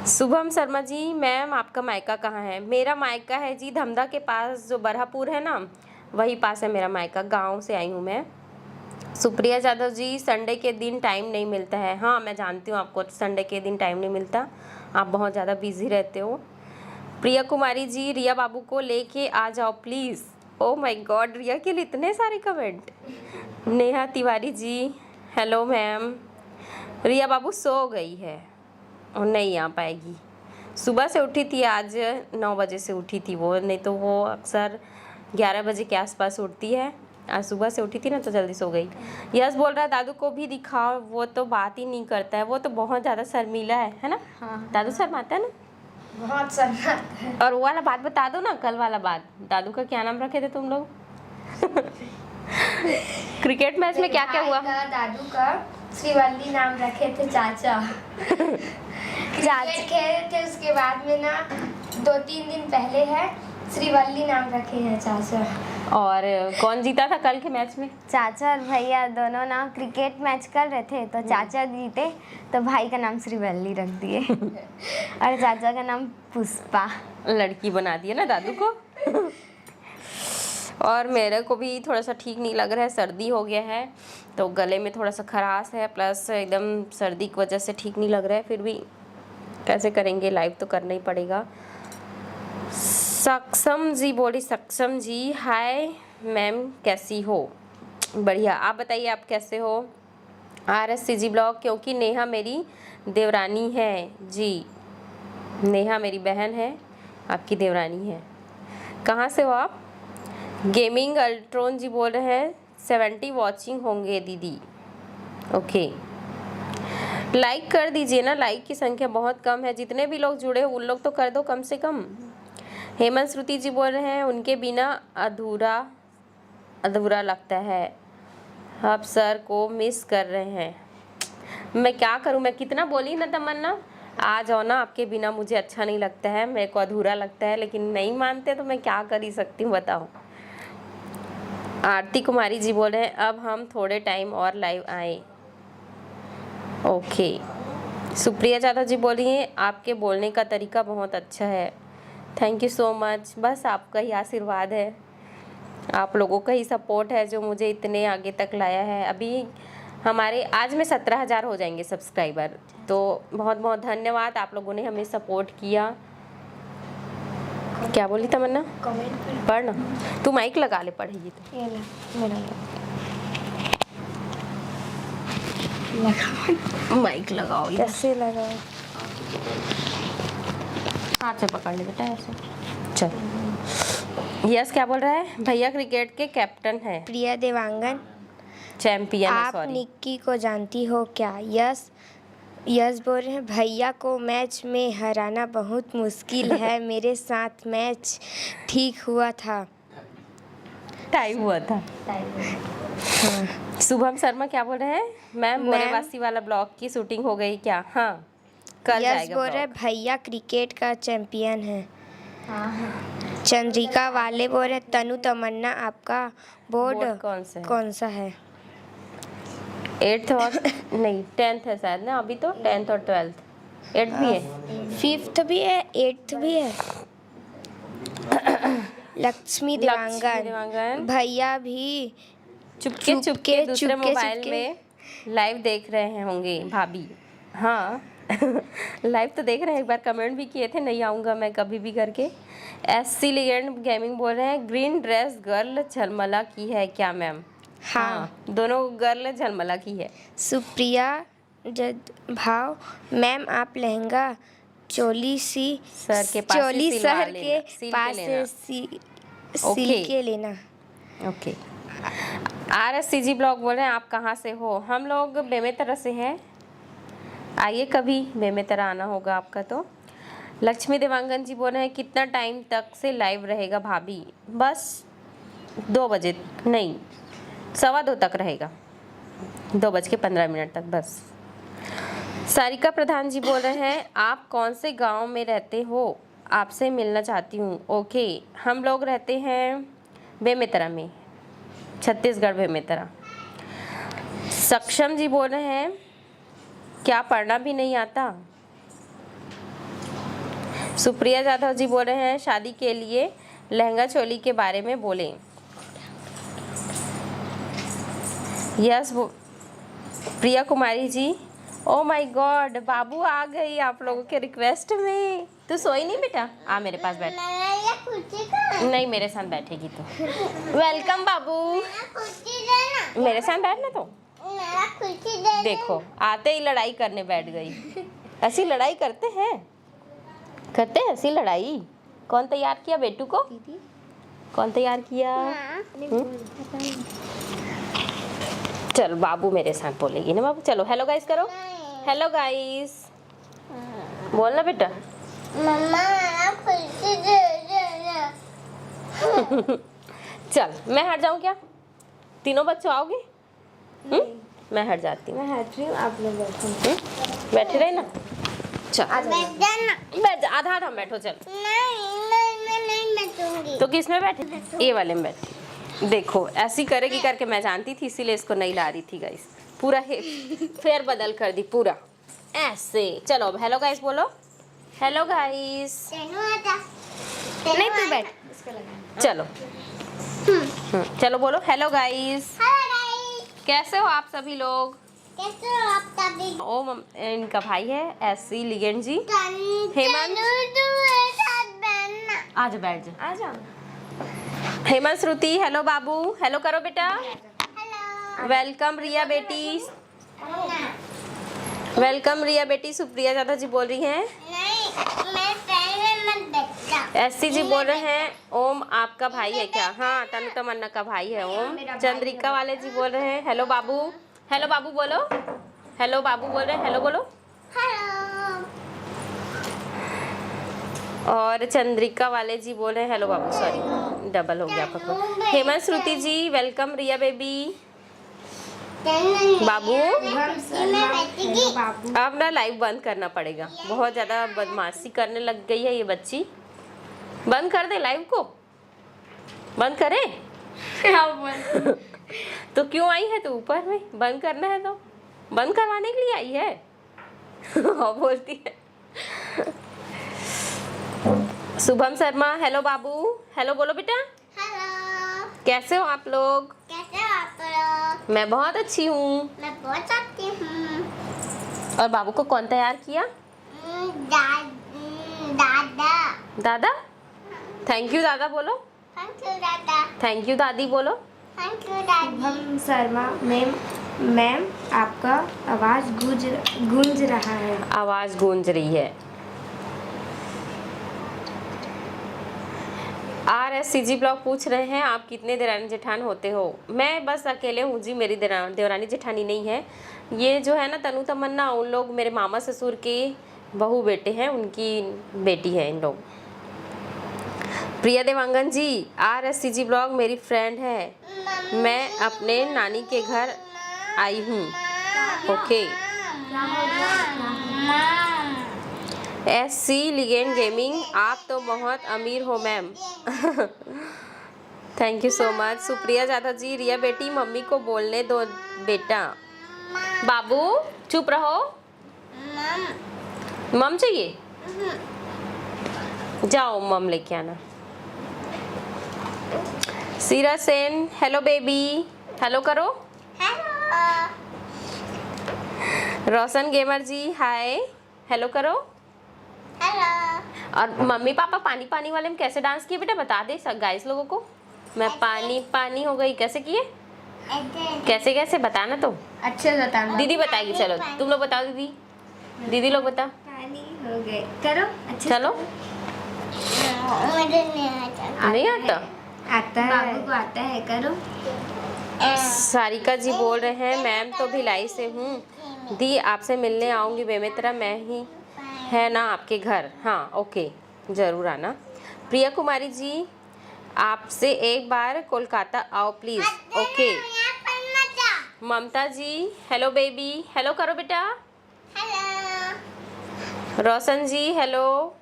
शुभम शर्मा जी, मैम आपका मायका कहाँ है? मेरा मायका है जी धमधा के पास, जो बरहापुर है ना वही पास है मेरा मायका, गांव से आई हूँ मैं। सुप्रिया यादव जी, संडे के दिन टाइम नहीं मिलता है। हाँ मैं जानती हूँ आपको संडे के दिन टाइम नहीं मिलता, आप बहुत ज़्यादा बिजी रहते हो। प्रिया कुमारी जी, रिया बाबू को लेके आ जाओ प्लीज़। ओ माय गॉड, रिया के लिए इतने सारे comment. Neha Tiwari ji, hello ma'am, रिया बाबू सो गई है और नहीं आ पाएगी। सुबह से उठी थी, आज 9 बजे से उठी थी वो, नहीं तो वो अक्सर 11 बजे के आसपास उठती है। आज सुबह से उठी थी ना तो जल्दी सो गई। यस बोल रहा है दादू को भी दिखाओ, वो तो बात ही नहीं करता है, वो तो बहुत ज़्यादा शर्मीला है ना? हाँ। दादू शर्माता है ना? बहुत शर्माता है। और वो वाला बात बता दो ना, कल वाला बात, दादू का क्या नाम रखे थे तुम लोग? क्रिकेट मैच में क्या क्या हुआ? दादू का श्रीवल्ली नाम रखे थे चाचा। क्रिकेट खेले थे, उसके बाद में ना 2-3 दिन पहले है श्रीवल्ली नाम रखे हैं चाचा। और कौन जीता था कल के मैच में? चाचा और भैया दोनों ना क्रिकेट मैच कर रहे थे, तो चाचा जीते तो भाई का नाम श्रीवल्ली रख दिए और चाचा का नाम पुष्पा। लड़की बना दिया ना दादू को। और मेरे को भी थोड़ा सा ठीक नहीं लग रहा है, सर्दी हो गया है तो गले में थोड़ा सा खराश है, प्लस एकदम सर्दी की वजह से ठीक नहीं लग रहा है। फिर भी कैसे करेंगे, लाइव तो करना ही पड़ेगा। सक्षम जी बोली, सक्षम जी हाय मैम कैसी हो? बढ़िया, आप बताइए आप कैसे हो? RSCG ब्लॉग, क्योंकि नेहा मेरी देवरानी है जी। नेहा मेरी बहन है, आपकी देवरानी है। कहाँ से हो आप? गेमिंग अल्ट्रॉन जी बोल रहे हैं 70 वॉचिंग होंगे दीदी। ओके, लाइक कर दीजिए ना, लाइक की संख्या बहुत कम है, जितने भी लोग जुड़े हो उन लोग तो कर दो कम से कम। हेमंत श्रुति जी बोल रहे हैं उनके बिना अधूरा अधूरा लगता है, आप सर को मिस कर रहे हैं। मैं क्या करूं, मैं कितना बोली ना तमन्ना, आ जाओ ना, आपके बिना मुझे अच्छा नहीं लगता है, मेरे को अधूरा लगता है, लेकिन नहीं मानते तो मैं क्या कर ही सकती हूँ बताओ। आरती कुमारी जी बोल रहे हैं अब हम थोड़े टाइम और लाइव आए। ओके, सुप्रिया यादव जी बोल रही हैं आपके बोलने का तरीका बहुत अच्छा है, थैंक यू सो मच। बस आपका ही आशीर्वाद है, आप लोगों का ही सपोर्ट है जो मुझे इतने आगे तक लाया है। अभी हमारे आज में 17,000 हो जाएंगे सब्सक्राइबर, तो बहुत बहुत धन्यवाद, आप लोगों ने हमें सपोर्ट किया। क्या बोली तमन्ना? कमेंट पढ़ ना, तू माइक लगा ले, पढ़ेगी तो। ये ला, मेरा माइक लगाओ, कैसे लगा? हाथ से पकड़ ले बेटा ऐसे। चल, यस क्या बोल रहा है? भैया क्रिकेट के कैप्टन है, प्रिया देवांगन, चैंपियन है, आप सॉरी। निक्की को जानती हो क्या? यस यस बोल रहे हैं भैया को मैच में हराना बहुत मुश्किल है, मेरे साथ मैच ठीक हुआ था। टाइम हुआ था। शुभम शर्मा क्या बोल रहे हैं? मैम बोरेवासी वाला ब्लॉग की शूटिंग हो गई क्या? हाँ कल यस जाएगा बोल रहे ब्लॉग। भैया क्रिकेट का चैंपियन है। चंद्रिका वाले बोल रहे तनु तमन्ना आपका बोर्ड बोर्ड कौन सा है? 8th और नहीं 10th है शायद ना, अभी तो 10th और 12th, 8th भी है, 5th भी है, 8th भी है। लक्ष्मी देवांगन, देवांगन भैया भी चुपके चुपके दूसरे चुपके मोबाइल में लाइव देख रहे हैं होंगे भाभी। हाँ लाइव तो देख रहे हैं, एक बार कमेंट भी किए थे नहीं आऊँगा मैं कभी भी करके। SC लेजेंड गेमिंग बोल रहे हैं ग्रीन ड्रेस गर्ल झलमला की है क्या मैम? हाँ, दोनों गर्ल झलमला की है। सुप्रिया जद भाव मैम आप लहंगा चोली सर के पास चोली से सिलवा सर लेना, के सिल के पास लेना। से सिल ओके। के लेना। ओके, RSCG ब्लॉग बोल रहे हैं आप कहाँ से हो? हम लोग बेमेतरा से हैं। आइए कभी बेमेतरा आना होगा आपका तो। लक्ष्मी देवांगन जी बोल रहे हैं कितना टाइम तक से लाइव रहेगा भाभी? बस 2 बजे नहीं 2:15 तक रहेगा, 2:15 तक बस। सारिका प्रधान जी बोल रहे हैं आप कौन से गांव में रहते हो? आपसे मिलना चाहती हूँ। ओके, हम लोग रहते हैं बेमेतरा में, छत्तीसगढ़ बेमेतरा। सक्षम जी बोल रहे हैं क्या पढ़ना भी नहीं आता? सुप्रिया जाधव जी बोल रहे हैं शादी के लिए लहंगा चोली के बारे में बोलें। Yes Priya Kumari ji, oh my god बाबू आ गई आप लोगों के रिक्वेस्ट में। तू सोई नहीं बेटा? आ मेरे पास बैठ। नहीं मेरे साथ बैठेगी तो। वेलकम बाबू, मेरे साथ बैठना तो। देखो आते ही लड़ाई करने बैठ गई। ऐसी लड़ाई करते हैं ऐसी लड़ाई? कौन तैयार किया बेटू को? कौन तैयार किया? चल बाबू मेरे साथ बोलेगी ना बाबू। चलो हेलो गाइस करो। हेलो गाइस बोलना बेटा। चल मैं हट जाऊं क्या? तीनों बच्चों आओगे? मैं हट जाती हूँ। मैं हट रही हूँ, आप लोग बैठो। बैठे रहे ना। चल बैठ जा, आधा आधा बैठो। चल तो किस में बैठे? ये वाले में बैठे। देखो ऐसी करेगी करके मैं जानती थी, इसीलिए इसको नहीं ला रही थी गाइस। पूरा फेर बदल कर दी पूरा ऐसे। चलो अब हेलो गाइस बोलो। Hello guys. नहीं तू बैठ। चलो चलो बोलो हेलो गाइस। कैसे हो आप सभी लोग? ओ इनका भाई है एससी लिगेंड जी। हेमंत आज बैठ जा। आ जाओ। हेमंत श्रुति हेलो बाबू। हेलो करो बेटा। वेलकम रिया बेटी। वेलकम रिया बेटी। सुप्रिया जाधव जी बोल रही हैं। एससी जी बोल रहे हैं ओम आपका भाई है क्या? हाँ तनु तमन्ना का भाई है ओम। चंद्रिका वाले जी बोल रहे हैं हेलो बाबू। हेलो बाबू बोलो। हेलो बाबू बोल रहे हैं हेलो बोलो। और चंद्रिका वाले जी बोल रहे हैं हेलो बाबू। सॉरी डबल हो गया पकड़ो। हेमंत श्रुति जी वेलकम रिया बेबी। बाबू अब ना लाइव बंद करना पड़ेगा, बहुत ज़्यादा बदमाशी करने लग गई है ये बच्ची। बंद कर दे लाइव को। बंद करे तो क्यों आई है तू ऊपर में? बंद करना है तो बंद करवाने के लिए आई है। बोलती है। शुभम शर्मा हेलो बाबू। हेलो बोलो बेटा। कैसे हो आप लोग? मैं बहुत अच्छी हूँ। और बाबू को कौन तैयार किया? दादा। थैंक यू दादा बोलो। थैंक यू दादी बोलो। शुभम शर्मा मैम आपका आवाज़ गूंज रहा है। आवाज़ गूंज रही है। RSCG ब्लॉग पूछ रहे हैं आप कितने देवरानी जेठान होते हो? मैं बस अकेले हूँ जी, मेरी देवरानी जेठानी नहीं है। ये जो है ना तनु तमन्ना उन लोग मेरे मामा ससुर के बहू बेटे हैं, उनकी बेटी है इन लोग। प्रिया देवांगन जी RSCG ब्लॉग मेरी फ्रेंड है, मैं अपने नानी के घर आई हूँ। ओके। SC लिगेंड गेमिंग आप तो बहुत अमीर हो ma'am. Thank you so much. Supriya Jadhav ji Riya बेटी मम्मी को बोलने दो बेटा। बाबू चुप रहो। मम चाहिए? जाओ मम लेके आना। सीरा सेन हेलो बेबी। हेलो करो। रोशन गेमर जी हाय। हेलो करो। और मम्मी पापा पानी पानी वाले में कैसे डांस किए बेटा बता दे गाइस लोगों को। मैं पानी पानी हो गई कैसे किए? कैसे कैसे बताना तो। अच्छे से बताना। दीदी बताएगी। चलो तुम लोग बताओ दीदी। दीदी लोग बता। पानी हो गए करो अच्छे चलो। नहीं आता? आता है। बाबू को आता है करो। सारिका जी बोल रहे हैं मैम तो भिलाई से हूँ दी, आपसे मिलने आऊँगी बेमित्रा, मैं ही है ना आपके घर? हाँ ओके, ज़रूर आना। प्रिया कुमारी जी आपसे एक बार कोलकाता आओ please. Okay. Mamata ji hello baby, hello करो बेटा। रोशन जी हेलो,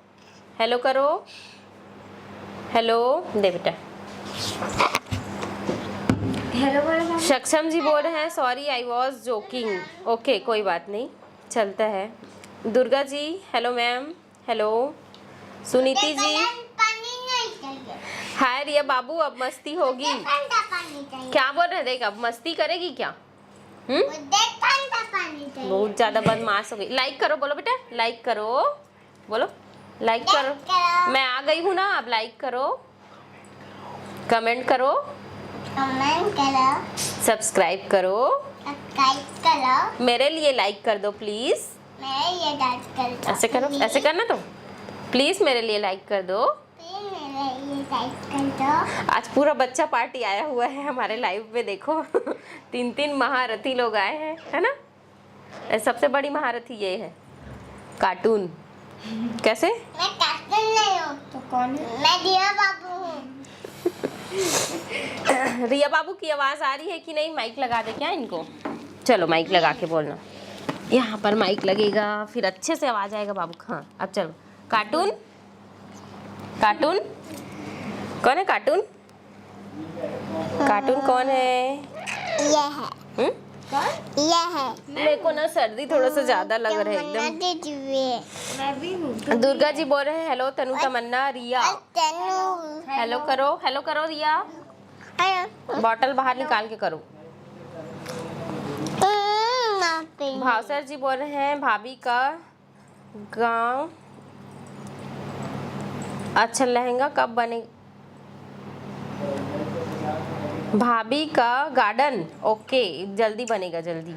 हेलो करो, हेलो दे बेटा। हेलो बोलो। सक्षम जी बोल रहे हैं sorry I was joking. Okay कोई बात नहीं, चलता है। Durga ji hello ma'am, hello. Suniti ji hi Riya बाबू, अब मस्ती होगी। क्या बोल रहे हैं? देख अब मस्ती करेगी क्या? बहुत ज़्यादा बदमाश हो गई। लाइक करो, बोलो बेटा लाइक करो, बोलो लाइक करो। मैं आ गई हूँ ना, अब लाइक करो, कमेंट करो, सब्सक्राइब करो, मेरे लिए लाइक कर दो प्लीज़। ऐसे करो, ऐसे करना तो प्लीज़ मेरे लिए लाइक कर दो। आज पूरा बच्चा पार्टी आया हुआ है हमारे लाइव में, देखो 3 महारथी लोग आए हैं, है ना। सबसे बड़ी महारथी ये है कार्टून। कैसे? मैं कार्टून नहीं हूँ तो कौन है? मैं रिया बाबू हूँ। रिया बाबू की आवाज़ आ रही है कि नहीं? माइक लगा दे क्या इनको? चलो माइक लगा के बोलना, यहाँ पर माइक लगेगा फिर अच्छे से आवाज़ आएगा बाबू। हाँ अब चलो। कार्टून, कार्टून कौन है? कार्टून, कार्टून कौन है? ये है। ये है। मेरे को ना सर्दी थोड़ा सा ज्यादा लग रहा है एकदम। मैं भी हूँ। दुर्गा जी बोल रहे हैं हेलो तनु तमन्ना रिया, तनु हेलो करो, हेलो करो रिया। बॉटल बाहर निकाल के करो। भावसर जी बोल रहे हैं भाभी का गांव अच्छा, लहंगा कब बने? भाभी का गार्डन ओके, जल्दी बनेगा, जल्दी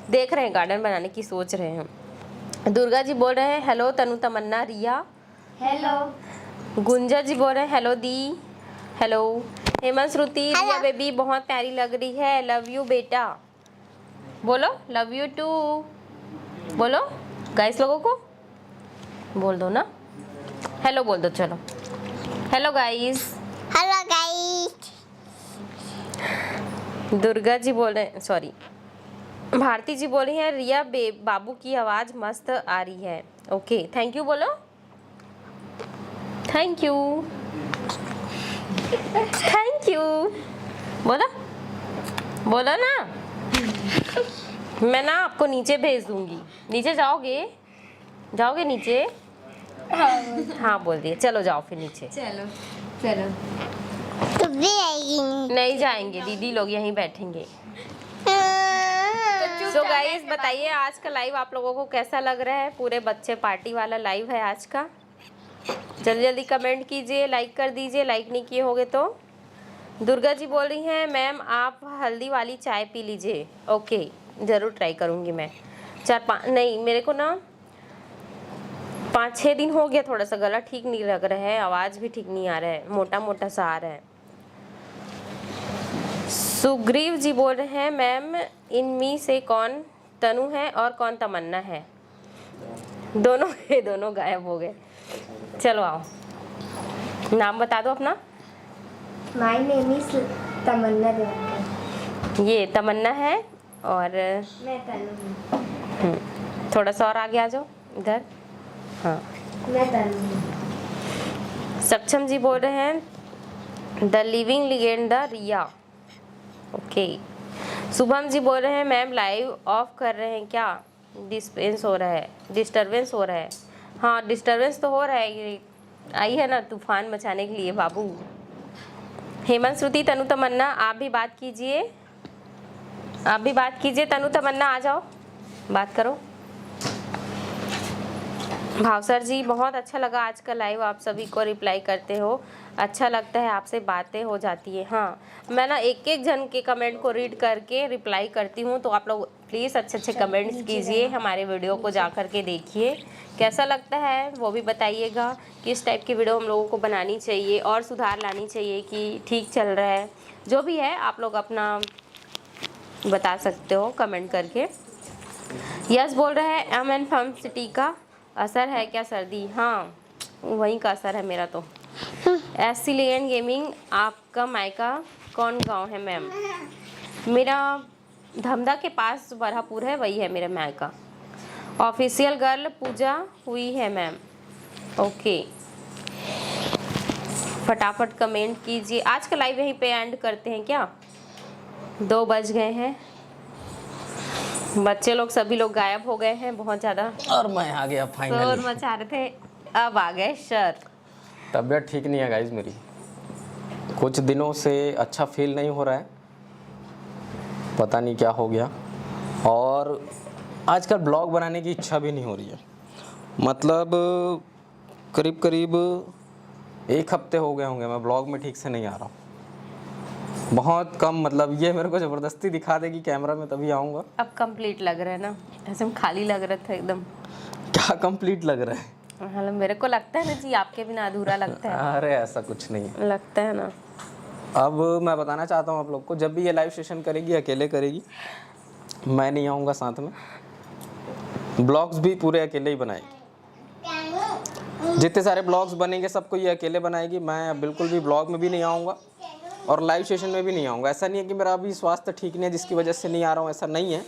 देख रहे हैं, गार्डन बनाने की सोच रहे हैं। दुर्गा जी बोल रहे हैं हेलो तनु तमन्ना रिया, हेलो। गुंजा जी बोल रहे हैं हेलो दी, हेलो। हेमंत श्रुति रिया बेबी बहुत प्यारी लग रही है, लव यू बेटा, बोलो लव यू टू, बोलो गाइस लोगों को बोल दो ना, हेलो बोल दो, चलो hello guys. Hello guys. Durga ji बोल रहे हैं, सॉरी भारती जी बोल रही हैं रिया बाबू की आवाज़ मस्त आ रही है। ओके थैंक यू, बोलो थैंक यू, थैंक यू, बोलो बोलो ना। मैं ना आपको नीचे भेज दूंगी, नीचे जाओगे, जाओगे नीचे? हाँ बोल दिए, चलो जाओ फिर नीचे। चलो चलो। तू भी आएगी? नहीं जाएंगे, दीदी लोग यहीं बैठेंगे। सो गाइस बताइए आज का लाइव आप लोगों को कैसा लग रहा है? पूरे बच्चे पार्टी वाला लाइव है आज का। जल्दी जल्दी कमेंट कीजिए, लाइक कर दीजिए, लाइक नहीं किए होगे तो। दुर्गा जी बोल रही हैं मैम आप हल्दी वाली चाय पी लीजिए। ओके ज़रूर ट्राई करूँगी मैं। 4-5 नहीं, मेरे को ना 5-6 दिन हो गया, थोड़ा सा गला ठीक नहीं लग रहा है, आवाज़ भी ठीक नहीं आ रहा है, मोटा मोटा सा आ रहा है। सुग्रीव जी बोल रहे हैं मैम इनमी से कौन तनु है और कौन तमन्ना है? दोनों के दोनों गायब हो गए। चलो आओ, नाम बता दो अपना। माय नेम इज तमन्ना देवांकर। ये तमन्ना है और मैं तनु हूँ। थोड़ा सा और आगे आ जाओ इधर। हाँ मैं तनु हूँ। सक्षम जी बोल रहे हैं the living legend the Riya. Okay. Shubham ji बोल रहे हैं मैम लाइव ऑफ कर रहे हैं क्या? डिस्टर्बेंस हो रहा है, डिस्टर्बेंस हो रहा है। हाँ डिस्टर्बेंस तो हो रहा है, ये आई है ना तूफान मचाने के लिए बाबू। हेमंत श्रुति तनु तमन्ना आप भी बात कीजिए, आप भी बात कीजिए। तनु तमन्ना आ जाओ, बात करो। भावसर जी बहुत अच्छा लगा आज का लाइव, आप सभी को रिप्लाई करते हो, अच्छा लगता है, आपसे बातें हो जाती है। हाँ मैं ना एक एक जन के कमेंट को रीड करके रिप्लाई करती हूँ, तो आप लोग प्लीज़ अच्छे अच्छे कमेंट्स कीजिए, हमारे वीडियो को जा कर के देखिए, कैसा लगता है वो भी बताइएगा। किस टाइप की वीडियो हम लोगों को बनानी चाहिए और सुधार लानी चाहिए कि ठीक चल रहा है, जो भी है आप लोग अपना बता सकते हो कमेंट करके। यस बोल रहे हैं एम एन फर्म सिटी का असर है क्या सर्दी? हाँ, वहीं का असर है मेरा तो। एसिलियन गेमिंग, आपका मायका कौन गांव है मैम? मेरा धमधा के पास बरहापुर है, वही है मेरा मायका। ऑफिशियल गर्ल पूजा हुई है मैम। ओके, फटाफट कमेंट कीजिए। आज का लाइव यहीं पे एंड करते हैं क्या? 2 बज गए हैं। बच्चे लोग सभी लोग गायब हो गए हैं बहुत ज़्यादा, और मैं आ गया शोर फाइनली। मचा रहे थे, अब आ गए सर। तबीयत ठीक नहीं है गाइज मेरी, कुछ दिनों से अच्छा फील नहीं हो रहा है, पता नहीं क्या हो गया। और आजकल ब्लॉग बनाने की इच्छा भी नहीं हो रही है। मतलब करीब करीब 1 हफ्ते हो गए होंगे मैं ब्लॉग में ठीक से नहीं आ रहा हूँ, बहुत कम। मतलब ये मेरे को ज़बरदस्ती दिखा देगी कैमरा में तभी आऊँगा। अब कंप्लीट लग रहा है ना, ऐसे में खाली लग रहा था एकदम। क्या कंप्लीट लग रहा है? हाँ, मेरे को लगता है ना जी, आपके बिना अधूरा लगता है। अरे ऐसा कुछ नहीं है, लगता है ना। अब मैं बताना चाहता हूँ आप लोग को, जब भी ये लाइव सेशन करेगी अकेले करेगी, मैं नहीं आऊँगा साथ में। ब्लॉग्स भी पूरे अकेले ही बनाएगी, जितने सारे ब्लॉग्स बनेंगे सबको ये अकेले बनाएगी। मैं बिल्कुल भी ब्लॉग में भी नहीं आऊँगा और लाइव सेशन में भी नहीं आऊँगा। ऐसा नहीं है कि मेरा अभी स्वास्थ्य ठीक नहीं है जिसकी वजह से नहीं आ रहा हूँ, ऐसा नहीं है।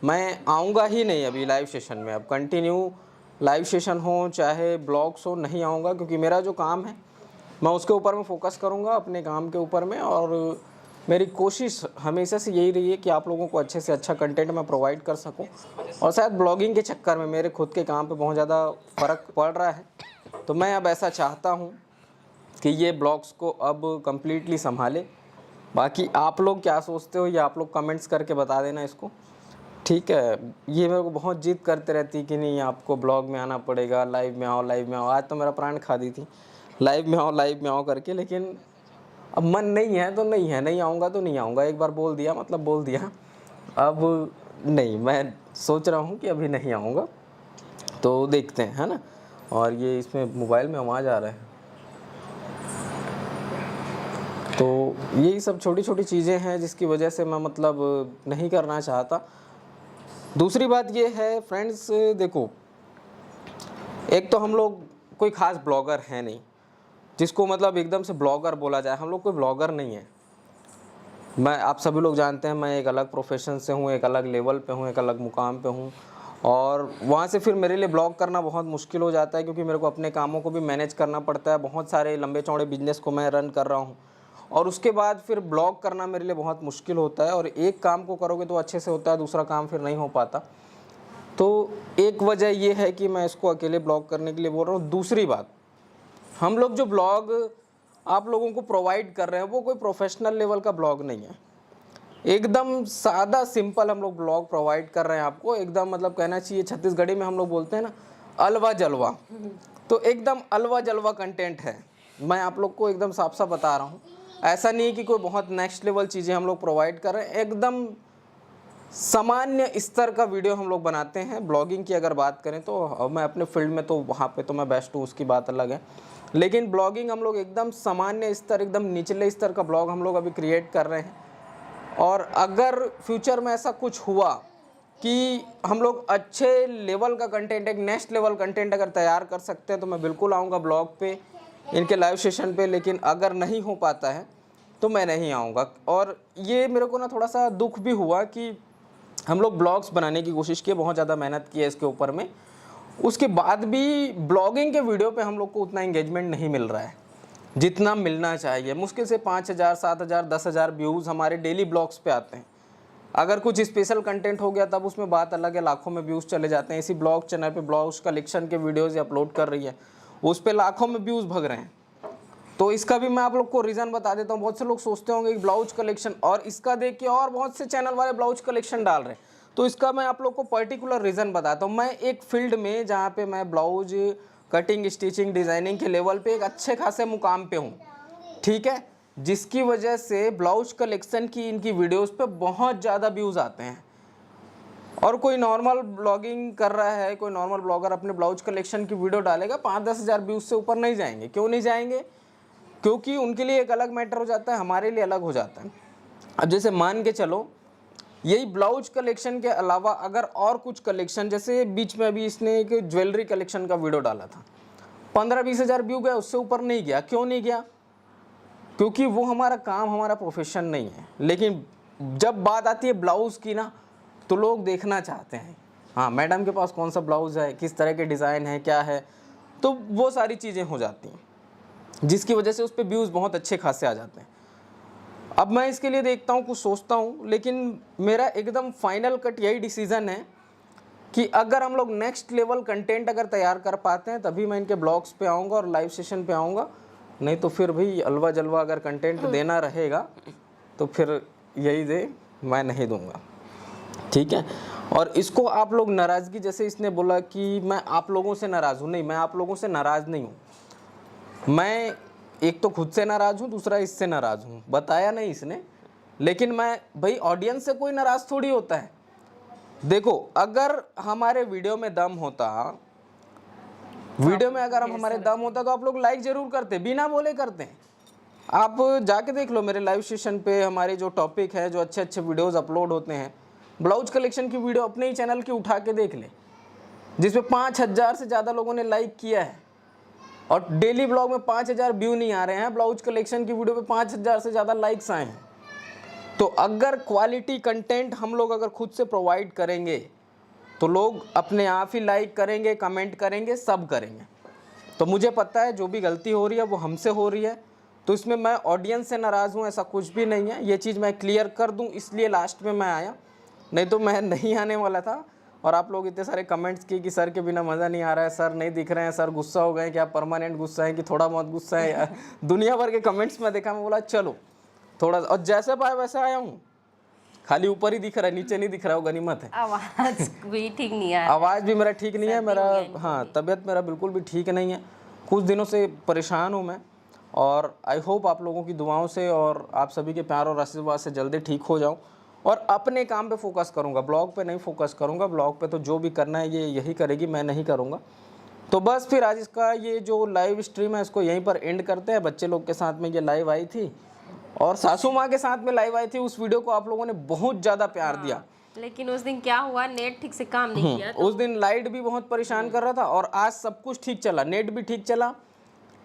मैं आऊँगा ही नहीं अभी लाइव सेशन में। अब कंटिन्यू लाइव सेशन हो चाहे ब्लॉग्स हो, नहीं आऊँगा, क्योंकि मेरा जो काम है मैं उसके ऊपर में फोकस करूँगा, अपने काम के ऊपर में। और मेरी कोशिश हमेशा से यही रही है कि आप लोगों को अच्छे से अच्छा कंटेंट मैं प्रोवाइड कर सकूं। और शायद ब्लॉगिंग के चक्कर में मेरे खुद के काम पे बहुत ज़्यादा फ़र्क पड़ रहा है, तो मैं अब ऐसा चाहता हूं कि ये ब्लॉग्स को अब कम्प्लीटली संभाले। बाकी आप लोग क्या सोचते हो ये आप लोग कमेंट्स करके बता देना इसको, ठीक है। ये मेरे को बहुत जिद करते रहती कि नहीं आपको ब्लॉग में आना पड़ेगा, लाइव में आओ, लाइव में आओ। आज तो मेरा प्राण खा दी थी लाइव में आओ करके, लेकिन अब मन नहीं है तो नहीं है, नहीं आऊँगा तो नहीं आऊँगा। एक बार बोल दिया मतलब बोल दिया, अब नहीं, मैं सोच रहा हूँ कि अभी नहीं आऊँगा, तो देखते हैं, है ना। और ये इसमें मोबाइल में आवाज़ आ रहा है, तो यही सब छोटी छोटी चीज़ें हैं जिसकी वजह से मैं मतलब नहीं करना चाहता। दूसरी बात ये है फ्रेंड्स, देखो, एक तो हम लोग कोई ख़ास ब्लॉगर हैं नहीं जिसको मतलब एकदम से ब्लॉगर बोला जाए। हम लोग कोई ब्लॉगर नहीं है। मैं, आप सभी लोग जानते हैं, मैं एक अलग प्रोफेशन से हूँ, एक अलग लेवल पे हूँ, एक अलग मुकाम पे हूँ। और वहाँ से फिर मेरे लिए ब्लॉग करना बहुत मुश्किल हो जाता है, क्योंकि मेरे को अपने कामों को भी मैनेज करना पड़ता है। बहुत सारे लंबे चौड़े बिजनेस को मैं रन कर रहा हूँ, और उसके बाद फिर ब्लॉग करना मेरे लिए बहुत मुश्किल होता है। और एक काम को करोगे तो अच्छे से होता है, दूसरा काम फिर नहीं हो पाता। तो एक वजह ये है कि मैं इसको अकेले ब्लॉग करने के लिए बोल रहा हूँ। दूसरी बात, हम लोग जो ब्लॉग आप लोगों को प्रोवाइड कर रहे हैं वो कोई प्रोफेशनल लेवल का ब्लॉग नहीं है। एकदम सादा सिंपल हम लोग ब्लॉग प्रोवाइड कर रहे हैं आपको। एकदम मतलब कहना चाहिए, छत्तीसगढ़ी में हम लोग बोलते हैं ना, अलवा जलवा। तो एकदम अलवा जलवा कंटेंट है। मैं आप लोग को एकदम साफ साफ बता रहा हूँ। ऐसा नहीं है कि कोई बहुत नेक्स्ट लेवल चीज़ें हम लोग प्रोवाइड कर रहे हैं। एकदम सामान्य स्तर का वीडियो हम लोग बनाते हैं। ब्लॉगिंग की अगर बात करें तो मैं अपने फील्ड में तो वहाँ पे तो मैं बेस्ट हूँ, उसकी बात अलग है। लेकिन ब्लॉगिंग हम लोग एकदम सामान्य स्तर, एकदम निचले स्तर का ब्लॉग हम लोग अभी क्रिएट कर रहे हैं। और अगर फ्यूचर में ऐसा कुछ हुआ कि हम लोग अच्छे लेवल का कंटेंट, एक नेक्स्ट लेवल कंटेंट अगर तैयार कर सकते हैं, तो मैं बिल्कुल आऊँगा ब्लॉग पे, इनके लाइव सेशन पे। लेकिन अगर नहीं हो पाता है तो मैं नहीं आऊँगा। और ये मेरे को ना थोड़ा सा दुख भी हुआ कि हम लोग ब्लॉग्स बनाने की कोशिश की, बहुत ज़्यादा मेहनत की है इसके ऊपर में, उसके बाद भी ब्लॉगिंग के वीडियो पे हम लोग को उतना एंगेजमेंट नहीं मिल रहा है जितना मिलना चाहिए। मुश्किल से 5,000, 7,000, 10,000 व्यूज़ हमारे डेली ब्लॉग्स पे आते हैं। अगर कुछ स्पेशल कंटेंट हो गया तब उसमें बात अलग है, लाखों में व्यूज़ चले जाते हैं। इसी ब्लॉग चैनल पे ब्लॉग्स कलेक्शन के वीडियोज़ अपलोड कर रही है, उस पर लाखों में व्यूज़ भग रहे हैं। तो इसका भी मैं आप लोग को रीज़न बता देता हूँ। बहुत से लोग सोचते होंगे कि ब्लाउज कलेक्शन, और इसका देख के और बहुत से चैनल वाले ब्लाउज कलेक्शन डाल रहे हैं। तो इसका मैं आप लोग को पर्टिकुलर रीज़न बताता हूँ। मैं एक फील्ड में जहाँ पे मैं ब्लाउज कटिंग, स्टिचिंग, डिज़ाइनिंग के लेवल पे एक अच्छे खासे मुकाम पे हूँ, ठीक है, जिसकी वजह से ब्लाउज कलेक्शन की इनकी वीडियोस पे बहुत ज़्यादा व्यूज़ आते हैं। और कोई नॉर्मल ब्लॉगिंग कर रहा है, कोई नॉर्मल ब्लॉगर अपने ब्लाउज कलेक्शन की वीडियो डालेगा, 5-10 हज़ार व्यूज़ से ऊपर नहीं जाएंगे। क्यों नहीं जाएंगे? क्योंकि उनके लिए एक अलग मैटर हो जाता है, हमारे लिए अलग हो जाता है। अब जैसे मान के चलो यही ब्लाउज कलेक्शन के अलावा अगर और कुछ कलेक्शन, जैसे बीच में अभी इसने एक ज्वेलरी कलेक्शन का वीडियो डाला था, 15-20 हज़ार व्यू गया, उससे ऊपर नहीं गया। क्यों नहीं गया? क्योंकि वो हमारा काम, हमारा प्रोफेशन नहीं है। लेकिन जब बात आती है ब्लाउज़ की ना, तो लोग देखना चाहते हैं, हाँ मैडम के पास कौन सा ब्लाउज़ है, किस तरह के डिज़ाइन है, क्या है, तो वो सारी चीज़ें हो जाती हैं, जिसकी वजह से उस पर व्यूज़ बहुत अच्छे खासे आ जाते हैं। अब मैं इसके लिए देखता हूँ, कुछ सोचता हूँ, लेकिन मेरा एकदम फाइनल कट यही डिसीज़न है कि अगर हम लोग नेक्स्ट लेवल कंटेंट अगर तैयार कर पाते हैं तभी मैं इनके ब्लॉग्स पे आऊँगा और लाइव सेशन पे आऊँगा, नहीं तो फिर भी अलवा जलवा अगर कंटेंट देना रहेगा तो फिर यही दे, मैं नहीं दूँगा, ठीक है। और इसको आप लोग नाराज़गी, जैसे इसने बोला कि मैं आप लोगों से नाराज़ हूँ, नहीं मैं आप लोगों से नाराज़ नहीं हूँ। मैं एक तो खुद से नाराज़ हूँ, दूसरा इससे नाराज़ हूँ, बताया नहीं इसने, लेकिन मैं भाई ऑडियंस से कोई नाराज़ थोड़ी होता है। देखो अगर हमारे वीडियो में दम होता, वीडियो में अगर हम हमारे दम होता तो आप लोग लाइक ज़रूर करते, बिना बोले करते हैं। आप जाके देख लो मेरे लाइव सेशन पे, हमारे जो टॉपिक है, जो अच्छे अच्छे वीडियोज़ अपलोड होते हैं, ब्लाउज कलेक्शन की वीडियो अपने ही चैनल की उठा के देख ले, जिसमें 5000 से ज़्यादा लोगों ने लाइक किया है, और डेली ब्लॉग में 5000 व्यू नहीं आ रहे हैं, ब्लाउज कलेक्शन की वीडियो पे 5000 से ज़्यादा लाइक्स आए हैं। तो अगर क्वालिटी कंटेंट हम लोग अगर खुद से प्रोवाइड करेंगे तो लोग अपने आप ही लाइक करेंगे, कमेंट करेंगे, सब करेंगे। तो मुझे पता है जो भी गलती हो रही है वो हमसे हो रही है, तो इसमें मैं ऑडियंस से नाराज़ हूँ ऐसा कुछ भी नहीं है। ये चीज़ मैं क्लियर कर दूँ इसलिए लास्ट में मैं आया, नहीं तो मैं नहीं आने वाला था। और आप लोग इतने सारे कमेंट्स किए कि सर के बिना मज़ा नहीं आ रहा है, सर नहीं दिख रहे हैं, सर गुस्सा हो गए, क्या परमानेंट गुस्सा है कि थोड़ा बहुत गुस्सा है, दुनिया भर के कमेंट्स में देखा, मैं बोला चलो थोड़ा, और जैसे पाया वैसे आया हूँ, खाली ऊपर ही दिख रहा है, नीचे नहीं दिख रहा, वो गनीमत है। आवाज़ भी ठीक नहीं आ रहा, आवाज़ भी मेरा ठीक नहीं है, मेरा हाँ तबीयत मेरा बिल्कुल भी ठीक नहीं है, कुछ दिनों से परेशान हूँ मैं। और आई होप आप लोगों की दुआओं से और आप सभी के प्यार और आशीर्वाद से जल्दी ठीक हो जाऊँ और अपने काम पे फोकस करूँगा, ब्लॉग पे नहीं फोकस करूँगा। ब्लॉग पे तो जो भी करना है ये यही करेगी, मैं नहीं करूँगा। तो बस फिर आज इसका ये जो लाइव स्ट्रीम है इसको यहीं पर एंड करते हैं। बच्चे लोग के साथ में ये लाइव आई थी और सासू माँ के साथ में लाइव आई थी, उस वीडियो को आप लोगों ने बहुत ज़्यादा प्यार दिया, लेकिन उस दिन क्या हुआ, नेट ठीक से काम नहीं किया। उस दिन लाइट भी बहुत परेशान कर रहा था और आज सब कुछ ठीक चला, नेट भी ठीक चला,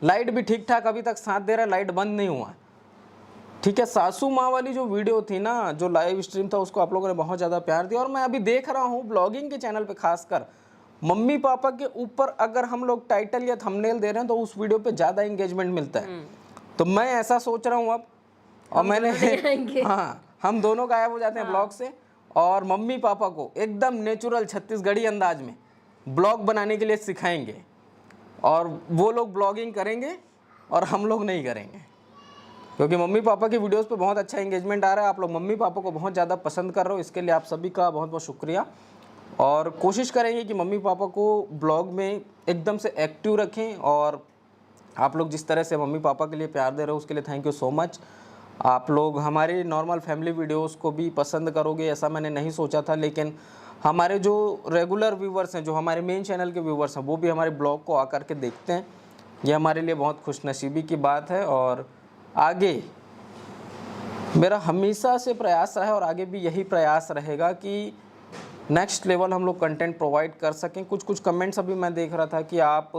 लाइट भी ठीक ठाक अभी तक साथ दे रहा है, लाइट बंद नहीं हुआ, ठीक है। सासू माँ वाली जो वीडियो थी ना, जो लाइव स्ट्रीम था, उसको आप लोगों ने बहुत ज़्यादा प्यार दिया। और मैं अभी देख रहा हूँ ब्लॉगिंग के चैनल पे खासकर मम्मी पापा के ऊपर अगर हम लोग टाइटल या थंबनेल दे रहे हैं तो उस वीडियो पे ज़्यादा इंगेजमेंट मिलता है। तो मैं ऐसा सोच रहा हूँ अब, और मैंने हाँ हम दोनों गायब हो जाते हैं ब्लॉग से, और मम्मी पापा को एकदम नेचुरल छत्तीसगढ़ी अंदाज में ब्लॉग बनाने के लिए सिखाएंगे, और वो लोग ब्लॉगिंग करेंगे और हम लोग नहीं करेंगे, क्योंकि मम्मी पापा की वीडियोस पे बहुत अच्छा एंगेजमेंट आ रहा है। आप लोग मम्मी पापा को बहुत ज़्यादा पसंद कर रहे हो, इसके लिए आप सभी का बहुत बहुत शुक्रिया। और कोशिश करेंगे कि मम्मी पापा को ब्लॉग में एकदम से एक्टिव रखें, और आप लोग जिस तरह से मम्मी पापा के लिए प्यार दे रहे हो उसके लिए थैंक यू सो मच। आप लोग हमारी नॉर्मल फैमिली वीडियोस को भी पसंद करोगे ऐसा मैंने नहीं सोचा था, लेकिन हमारे जो रेगुलर व्यूवर्स हैं, जो हमारे मेन चैनल के व्यूवर्स हैं, वो भी हमारे ब्लॉग को आकर के देखते हैं, ये हमारे लिए बहुत खुशनसीबी की बात है। और आगे मेरा हमेशा से प्रयास रहा है और आगे भी यही प्रयास रहेगा कि नेक्स्ट लेवल हम लोग कंटेंट प्रोवाइड कर सकें। कुछ कमेंट्स अभी मैं देख रहा था कि आप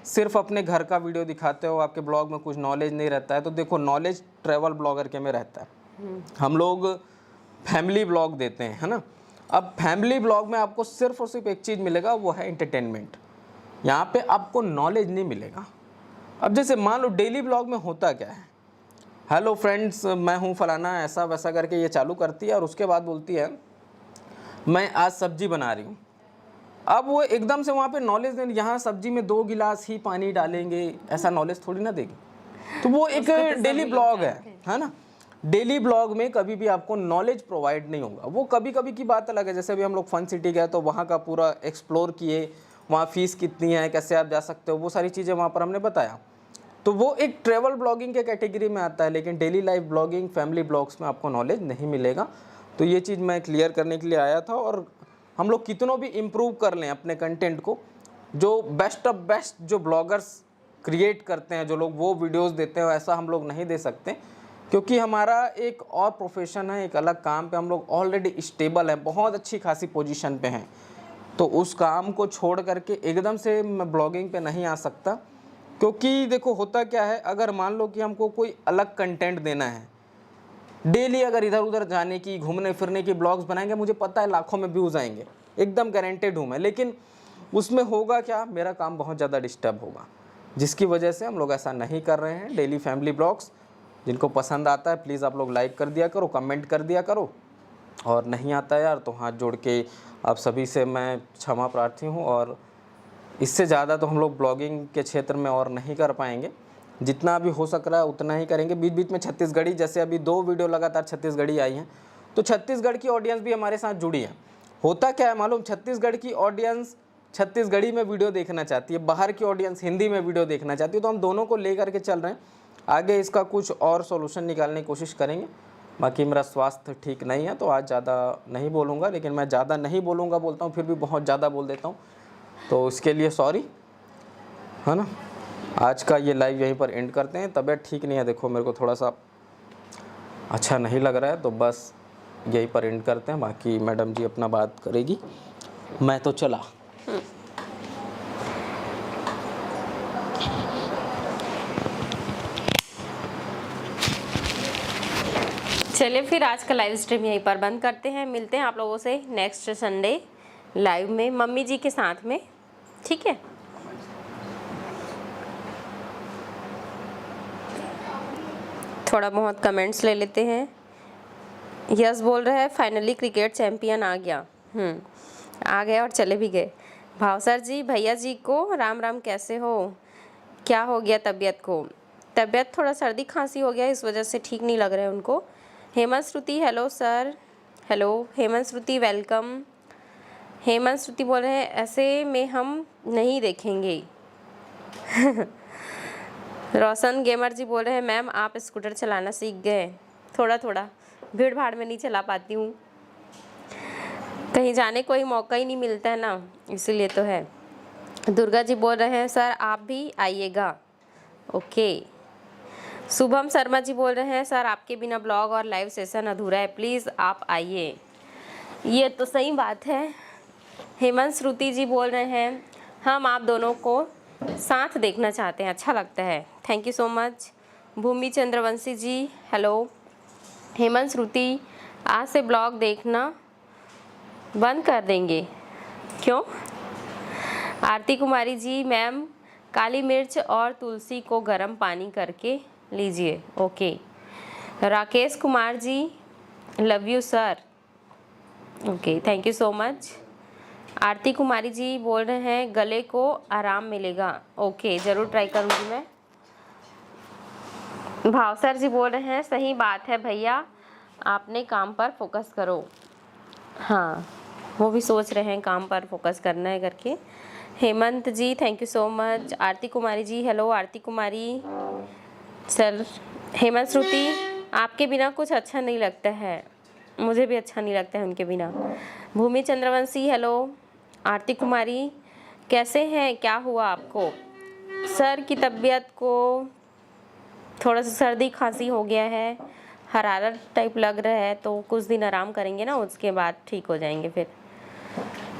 सिर्फ अपने घर का वीडियो दिखाते हो, आपके ब्लॉग में कुछ नॉलेज नहीं रहता है। तो देखो, नॉलेज ट्रैवल ब्लॉगर के में रहता है, हम लोग फैमिली ब्लॉग देते हैं, है ना। अब फैमिली ब्लॉग में आपको सिर्फ और सिर्फ एक चीज़ मिलेगा, वो है एंटरटेनमेंट। यहाँ पे आपको नॉलेज नहीं मिलेगा। अब जैसे मान लो डेली ब्लॉग में होता क्या है, हेलो फ्रेंड्स मैं हूँ फलाना, ऐसा वैसा करके ये चालू करती है और उसके बाद बोलती है मैं आज सब्जी बना रही हूँ। अब वो एकदम से वहाँ पे नॉलेज दें, यहाँ सब्जी में 2 गिलास ही पानी डालेंगे, ऐसा नॉलेज थोड़ी ना देगी। तो वो एक डेली ब्लॉग है ना। डेली ब्लॉग में कभी भी आपको नॉलेज प्रोवाइड नहीं होगा। वो कभी कभी की बात अलग है, जैसे अभी हम लोग फन सिटी गए तो वहाँ का पूरा एक्सप्लोर किए, वहाँ फ़ीस कितनी है, कैसे आप जा सकते हो, वो सारी चीज़ें वहाँ पर हमने बताया। तो वो एक ट्रैवल ब्लॉगिंग के कैटेगरी में आता है, लेकिन daily life blogging, family blogs में आपको नॉलेज नहीं मिलेगा। तो ये चीज़ मैं क्लियर करने के लिए आया था। और हम लोग कितनों भी इम्प्रूव कर लें अपने कंटेंट को, जो बेस्ट ऑफ बेस्ट जो ब्लॉगर्स क्रिएट करते हैं, जो लोग वो वीडियोस देते हैं, ऐसा हम लोग नहीं दे सकते। क्योंकि हमारा एक और प्रोफेशन है, एक अलग काम पे हम लोग ऑलरेडी स्टेबल हैं, बहुत अच्छी खासी पोजीशन पे हैं। तो उस काम को छोड़ करके एकदम से मैं ब्लॉगिंग पे नहीं आ सकता। क्योंकि देखो होता क्या है, अगर मान लो कि हमको कोई अलग कंटेंट देना है, डेली अगर इधर उधर जाने की, घूमने फिरने की ब्लॉग्स बनाएंगे, मुझे पता है लाखों में व्यूज़ आएंगे, एकदम गारंटेड हूँ मैं। लेकिन उसमें होगा क्या, मेरा काम बहुत ज़्यादा डिस्टर्ब होगा, जिसकी वजह से हम लोग ऐसा नहीं कर रहे हैं। डेली फैमिली ब्लॉग्स जिनको पसंद आता है प्लीज़ आप लोग लाइक कर दिया करो, कमेंट कर दिया करो, और नहीं आता यार तो हाथ जोड़ के आप सभी से मैं क्षमा प्रार्थी हूँ। और इससे ज़्यादा तो हम लोग ब्लॉगिंग के क्षेत्र में और नहीं कर पाएंगे, जितना भी हो सक रहा है उतना ही करेंगे। बीच बीच में छत्तीसगढ़ी, जैसे अभी 2 वीडियो लगातार छत्तीसगढ़ी आई हैं, तो छत्तीसगढ़ की ऑडियंस भी हमारे साथ जुड़ी है। होता क्या है मालूम, छत्तीसगढ़ की ऑडियंस छत्तीसगढ़ी में वीडियो देखना चाहती है, बाहर की ऑडियंस हिंदी में वीडियो देखना चाहती है, तो हम दोनों को ले करके चल रहे हैं। आगे इसका कुछ और सॉल्यूशन निकालने की कोशिश करेंगे। बाकी मेरा स्वास्थ्य ठीक नहीं है तो आज ज़्यादा नहीं बोलूँगा, लेकिन मैं ज़्यादा नहीं बोलूँगा बोलता हूँ, फिर भी बहुत ज़्यादा बोल देता हूँ, तो इसके लिए सॉरी, है ना। आज का ये लाइव यहीं पर एंड करते हैं। तबीयत ठीक नहीं है, देखो मेरे को थोड़ा सा अच्छा नहीं लग रहा है, तो बस यहीं पर एंड करते हैं। बाकी मैडम जी अपना बात करेगी, मैं तो चला। चलिए फिर आज का लाइव स्ट्रीम यहीं पर बंद करते हैं। मिलते हैं आप लोगों से नेक्स्ट संडे लाइव में मम्मी जी के साथ में, ठीक है। थोड़ा बहुत कमेंट्स ले लेते हैं। यस बोल रहे हैं फाइनली क्रिकेट चैंपियन आ गया। आ गया और चले भी गए। भावसर जी, भैया जी को राम राम, कैसे हो, क्या हो गया तबीयत को? तबीयत थोड़ा सर्दी खांसी हो गया, इस वजह से ठीक नहीं लग रहा है उनको। हेमंत श्रुति, हेलो सर, हेलो हेमंत श्रुति, वेलकम। हेमंत श्रुति बोल रहे हैं ऐसे में हम नहीं देखेंगे। रोशन गेमर जी बोल रहे हैं मैम आप स्कूटर चलाना सीख गए? थोड़ा थोड़ा, भीड़ भाड़ में नहीं चला पाती हूँ, कहीं जाने कोई मौका ही नहीं मिलता है ना, इसीलिए तो है। दुर्गा जी बोल रहे हैं सर आप भी आइएगा, ओके। शुभम शर्मा जी बोल रहे हैं सर आपके बिना ब्लॉग और लाइव सेशन अधूरा है, प्लीज़ आप आइए। ये तो सही बात है। हेमंत श्रुति जी बोल रहे हैं हम आप दोनों को साथ देखना चाहते हैं, अच्छा लगता है, thank you so much. Bhumi Chandravanshi ji, hello. Hemant Shruti, आज से ब्लॉग देखना बंद कर देंगे, क्यों? आरती कुमारी जी, मैम काली मिर्च और तुलसी को गर्म पानी करके लीजिए, okay. Rakesh Kumar ji, love you sir, okay, thank you so much. Aarti Kumari ji बोल रहे हैं गले को आराम मिलेगा, ओके, ज़रूर ट्राई करूँगी मैं। भावसर जी बोल रहे हैं सही बात है भैया, आपने काम पर फोकस करो। हाँ, वो भी सोच रहे हैं काम पर फोकस करना है करके। Hemant ji, thank you so much. Aarti Kumari ji, hello Aarti Kumari sir. Hemant Shruti, आपके बिना कुछ अच्छा नहीं लगता है, मुझे भी अच्छा नहीं लगता है उनके बिना। भूमि चंद्रवंशी, हेलो। आरती कुमारी, कैसे हैं, क्या हुआ आपको? सर की तबीयत को थोड़ा सा सर्दी खांसी हो गया है, हरारत टाइप लग रहा है, तो कुछ दिन आराम करेंगे ना, उसके बाद ठीक हो जाएंगे फिर।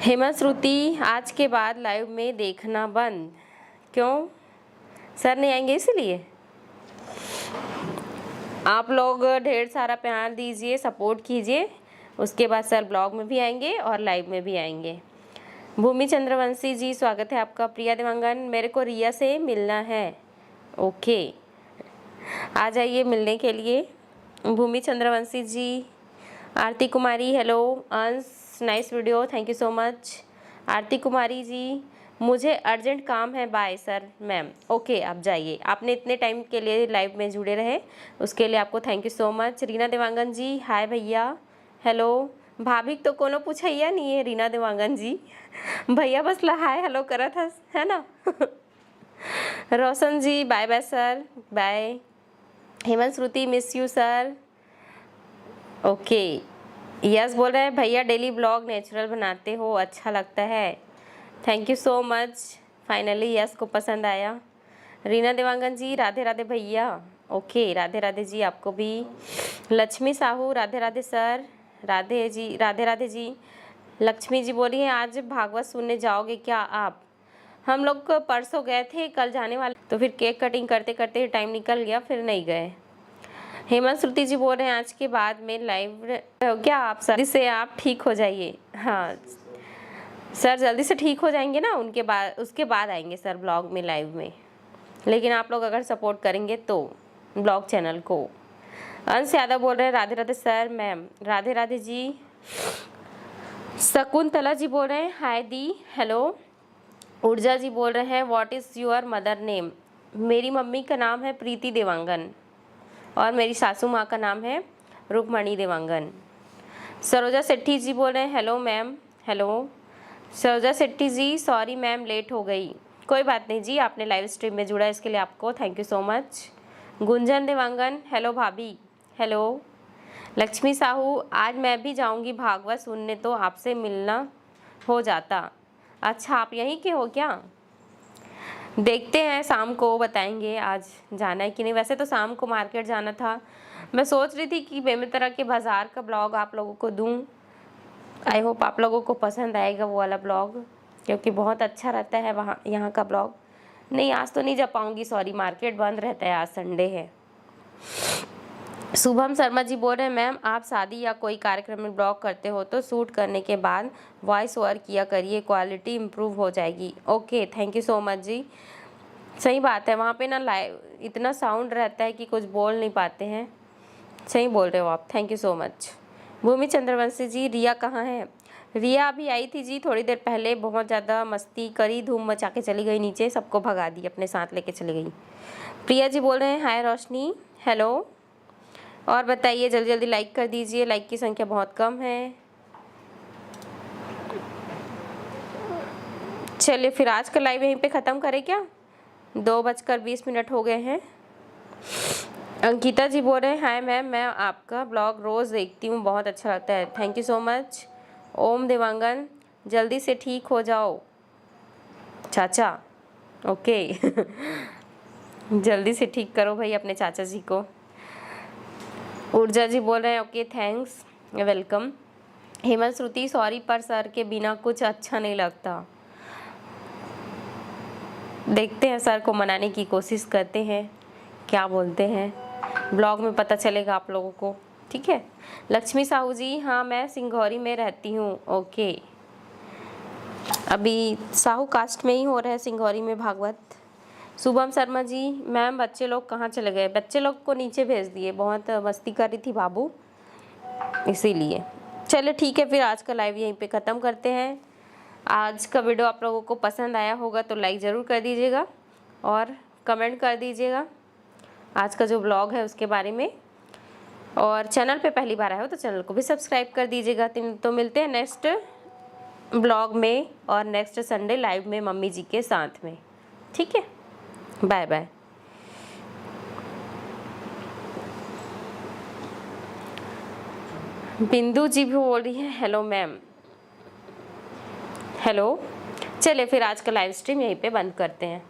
हेमंत श्रुति, आज के बाद लाइव में देखना बंद, क्यों? सर नहीं आएंगे इसलिए? आप लोग ढेर सारा प्यार दीजिए, सपोर्ट कीजिए, उसके बाद सर ब्लॉग में भी आएंगे और लाइव में भी आएंगे। भूमि चंद्रवंशी जी, स्वागत है आपका। प्रिया देवांगन, मेरे को रिया से मिलना है, ओके, आ जाइए मिलने के लिए। Bhumi Chandravanshi ji. Aarti Kumari, hello. Ansh, nice video, thank you so much. Aarti Kumari ji, मुझे अर्जेंट काम है, बाय सर मैम, ओके, आप जाइए। आपने इतने टाइम के लिए लाइव में जुड़े रहे उसके लिए आपको thank you so much. Reena Dewangan ji, hi भैया, हेलो। भाभी तो कोनो पूछैया नहीं है रीना देवांगन जी, भैया बस हाय हेलो करा था, है ना। Roshan ji, bye bye sir, bye. Hemant Shruti, miss you sir, okay. Yes बोल रहे हैं भैया डेली ब्लॉग नेचुरल बनाते हो, अच्छा लगता है, thank you so much. Finally yes को पसंद आया। रीना देवांगन जी, राधे राधे भैया, ओके, राधे राधे जी आपको भी। लक्ष्मी साहू, राधे राधे सर, राधे जी, राधे राधे जी। लक्ष्मी जी बोल रही हैं आज भागवत सुनने जाओगे क्या आप? हम लोग परसों गए थे, कल जाने वाले, तो फिर केक कटिंग करते करते टाइम निकल गया, फिर नहीं गए। हेमंत श्रुति जी बोल रहे हैं आज के बाद में लाइव हो क्या आप? जल्दी से आप ठीक हो जाइए। हाँ सर, जल्दी से ठीक हो जाएंगे ना, उनके बाद उसके बाद आएंगे सर ब्लॉग में, लाइव में। लेकिन आप लोग अगर सपोर्ट करेंगे तो ब्लॉग चैनल को। अंश यादव बोल रहे हैं राधे राधे सर मैम, राधे राधे जी। शकुंतला जी बोल रहे हैं हाय दी, हेलो। ऊर्जा जी बोल रहे हैं what is your mother name? मेरी मम्मी का नाम है प्रीति देवांगन और मेरी सासू माँ का नाम है रुक्मणी देवांगन। सरोजा सेट्टी जी बोल रहे हैं hello ma'am, hello. Saroja Setty ji sorry ma'am late हो गई। कोई बात नहीं जी, आपने लाइव स्ट्रीम में जुड़ा इसके लिए आपको thank you so much. Gunjan Dewangan hello भाभी, हेलो। लक्ष्मी साहू आज मैं भी जाऊंगी भागवत सुनने, तो आपसे मिलना हो जाता। अच्छा आप यहीं के हो क्या? देखते हैं शाम को बताएंगे आज जाना है कि नहीं। वैसे तो शाम को मार्केट जाना था, मैं सोच रही थी कि बेमेतरा के बाज़ार का ब्लॉग आप लोगों को दूं। आई होप आप लोगों को पसंद आएगा वो वाला ब्लॉग, क्योंकि बहुत अच्छा रहता है वहाँ यहाँ का ब्लॉग। नहीं आज तो नहीं जा पाऊँगी, सॉरी, मार्केट बंद रहता है, आज संडे है। शुभम शर्मा जी बोल रहे हैं मैम आप शादी या कोई कार्यक्रम में ब्लॉग करते हो तो शूट करने के बाद वॉइस ओवर किया करिए, क्वालिटी इम्प्रूव हो जाएगी। Okay thank you so much जी। सही बात है, वहाँ पे ना लाइव इतना साउंड रहता है कि कुछ बोल नहीं पाते हैं। सही बोल रहे हो आप, thank you so much. Bhumi Chandravanshi जी, रिया कहाँ है? रिया अभी आई थी जी थोड़ी देर पहले, बहुत ज़्यादा मस्ती करी, धूम मचा के चली गई नीचे, सबको भगा दी, अपने साथ लेके चली गई। प्रिया जी बोल रहे हैं हाय रोशनी, हेलो। और बताइए, जल्दी जल्दी लाइक कर दीजिए, लाइक की संख्या बहुत कम है। चलिए फिर आज का लाइव यहीं पे ख़त्म करें क्या? 2:20 हो गए हैं। अंकिता जी बोल रहे हैं हाय मैम, मैं आपका ब्लॉग रोज़ देखती हूँ, बहुत अच्छा लगता है, थैंक यू सो मच। ओम देवांगन जल्दी से ठीक हो जाओ चाचा, ओके जल्दी से ठीक करो भाई अपने चाचा जी को। ऊर्जा जी बोल रहे हैं ओके थैंक्स, वेलकम। हेमंत श्रुति सॉरी पर सर के बिना कुछ अच्छा नहीं लगता। देखते हैं, सर को मनाने की कोशिश करते हैं, क्या बोलते हैं, ब्लॉग में पता चलेगा आप लोगों को, ठीक है। लक्ष्मी साहू जी हाँ मैं सिंघौरी में रहती हूँ, ओके। अभी साहू कास्ट में ही हो रहा है सिंघौरी में भागवत। शुभम शर्मा जी मैम बच्चे लोग कहाँ चले गए? बच्चे लोग को नीचे भेज दिए, बहुत मस्ती कर रही थी बाबू, इसीलिए। चलिए ठीक है, फिर आज का लाइव यहीं पे ख़त्म करते हैं। आज का वीडियो आप लोगों को पसंद आया होगा तो लाइक ज़रूर कर दीजिएगा और कमेंट कर दीजिएगा आज का जो ब्लॉग है उसके बारे में। और चैनल पे पहली बार आए हो तो चैनल को भी सब्सक्राइब कर दीजिएगा। तो मिलते हैं नेक्स्ट ब्लॉग में और नेक्स्ट संडे लाइव में मम्मी जी के साथ में, ठीक है। Bye bye. बिंदु जी भी बोल रही है हेलो मैम, हेलो। चलिए फिर आज का लाइव स्ट्रीम यहीं पे बंद करते हैं।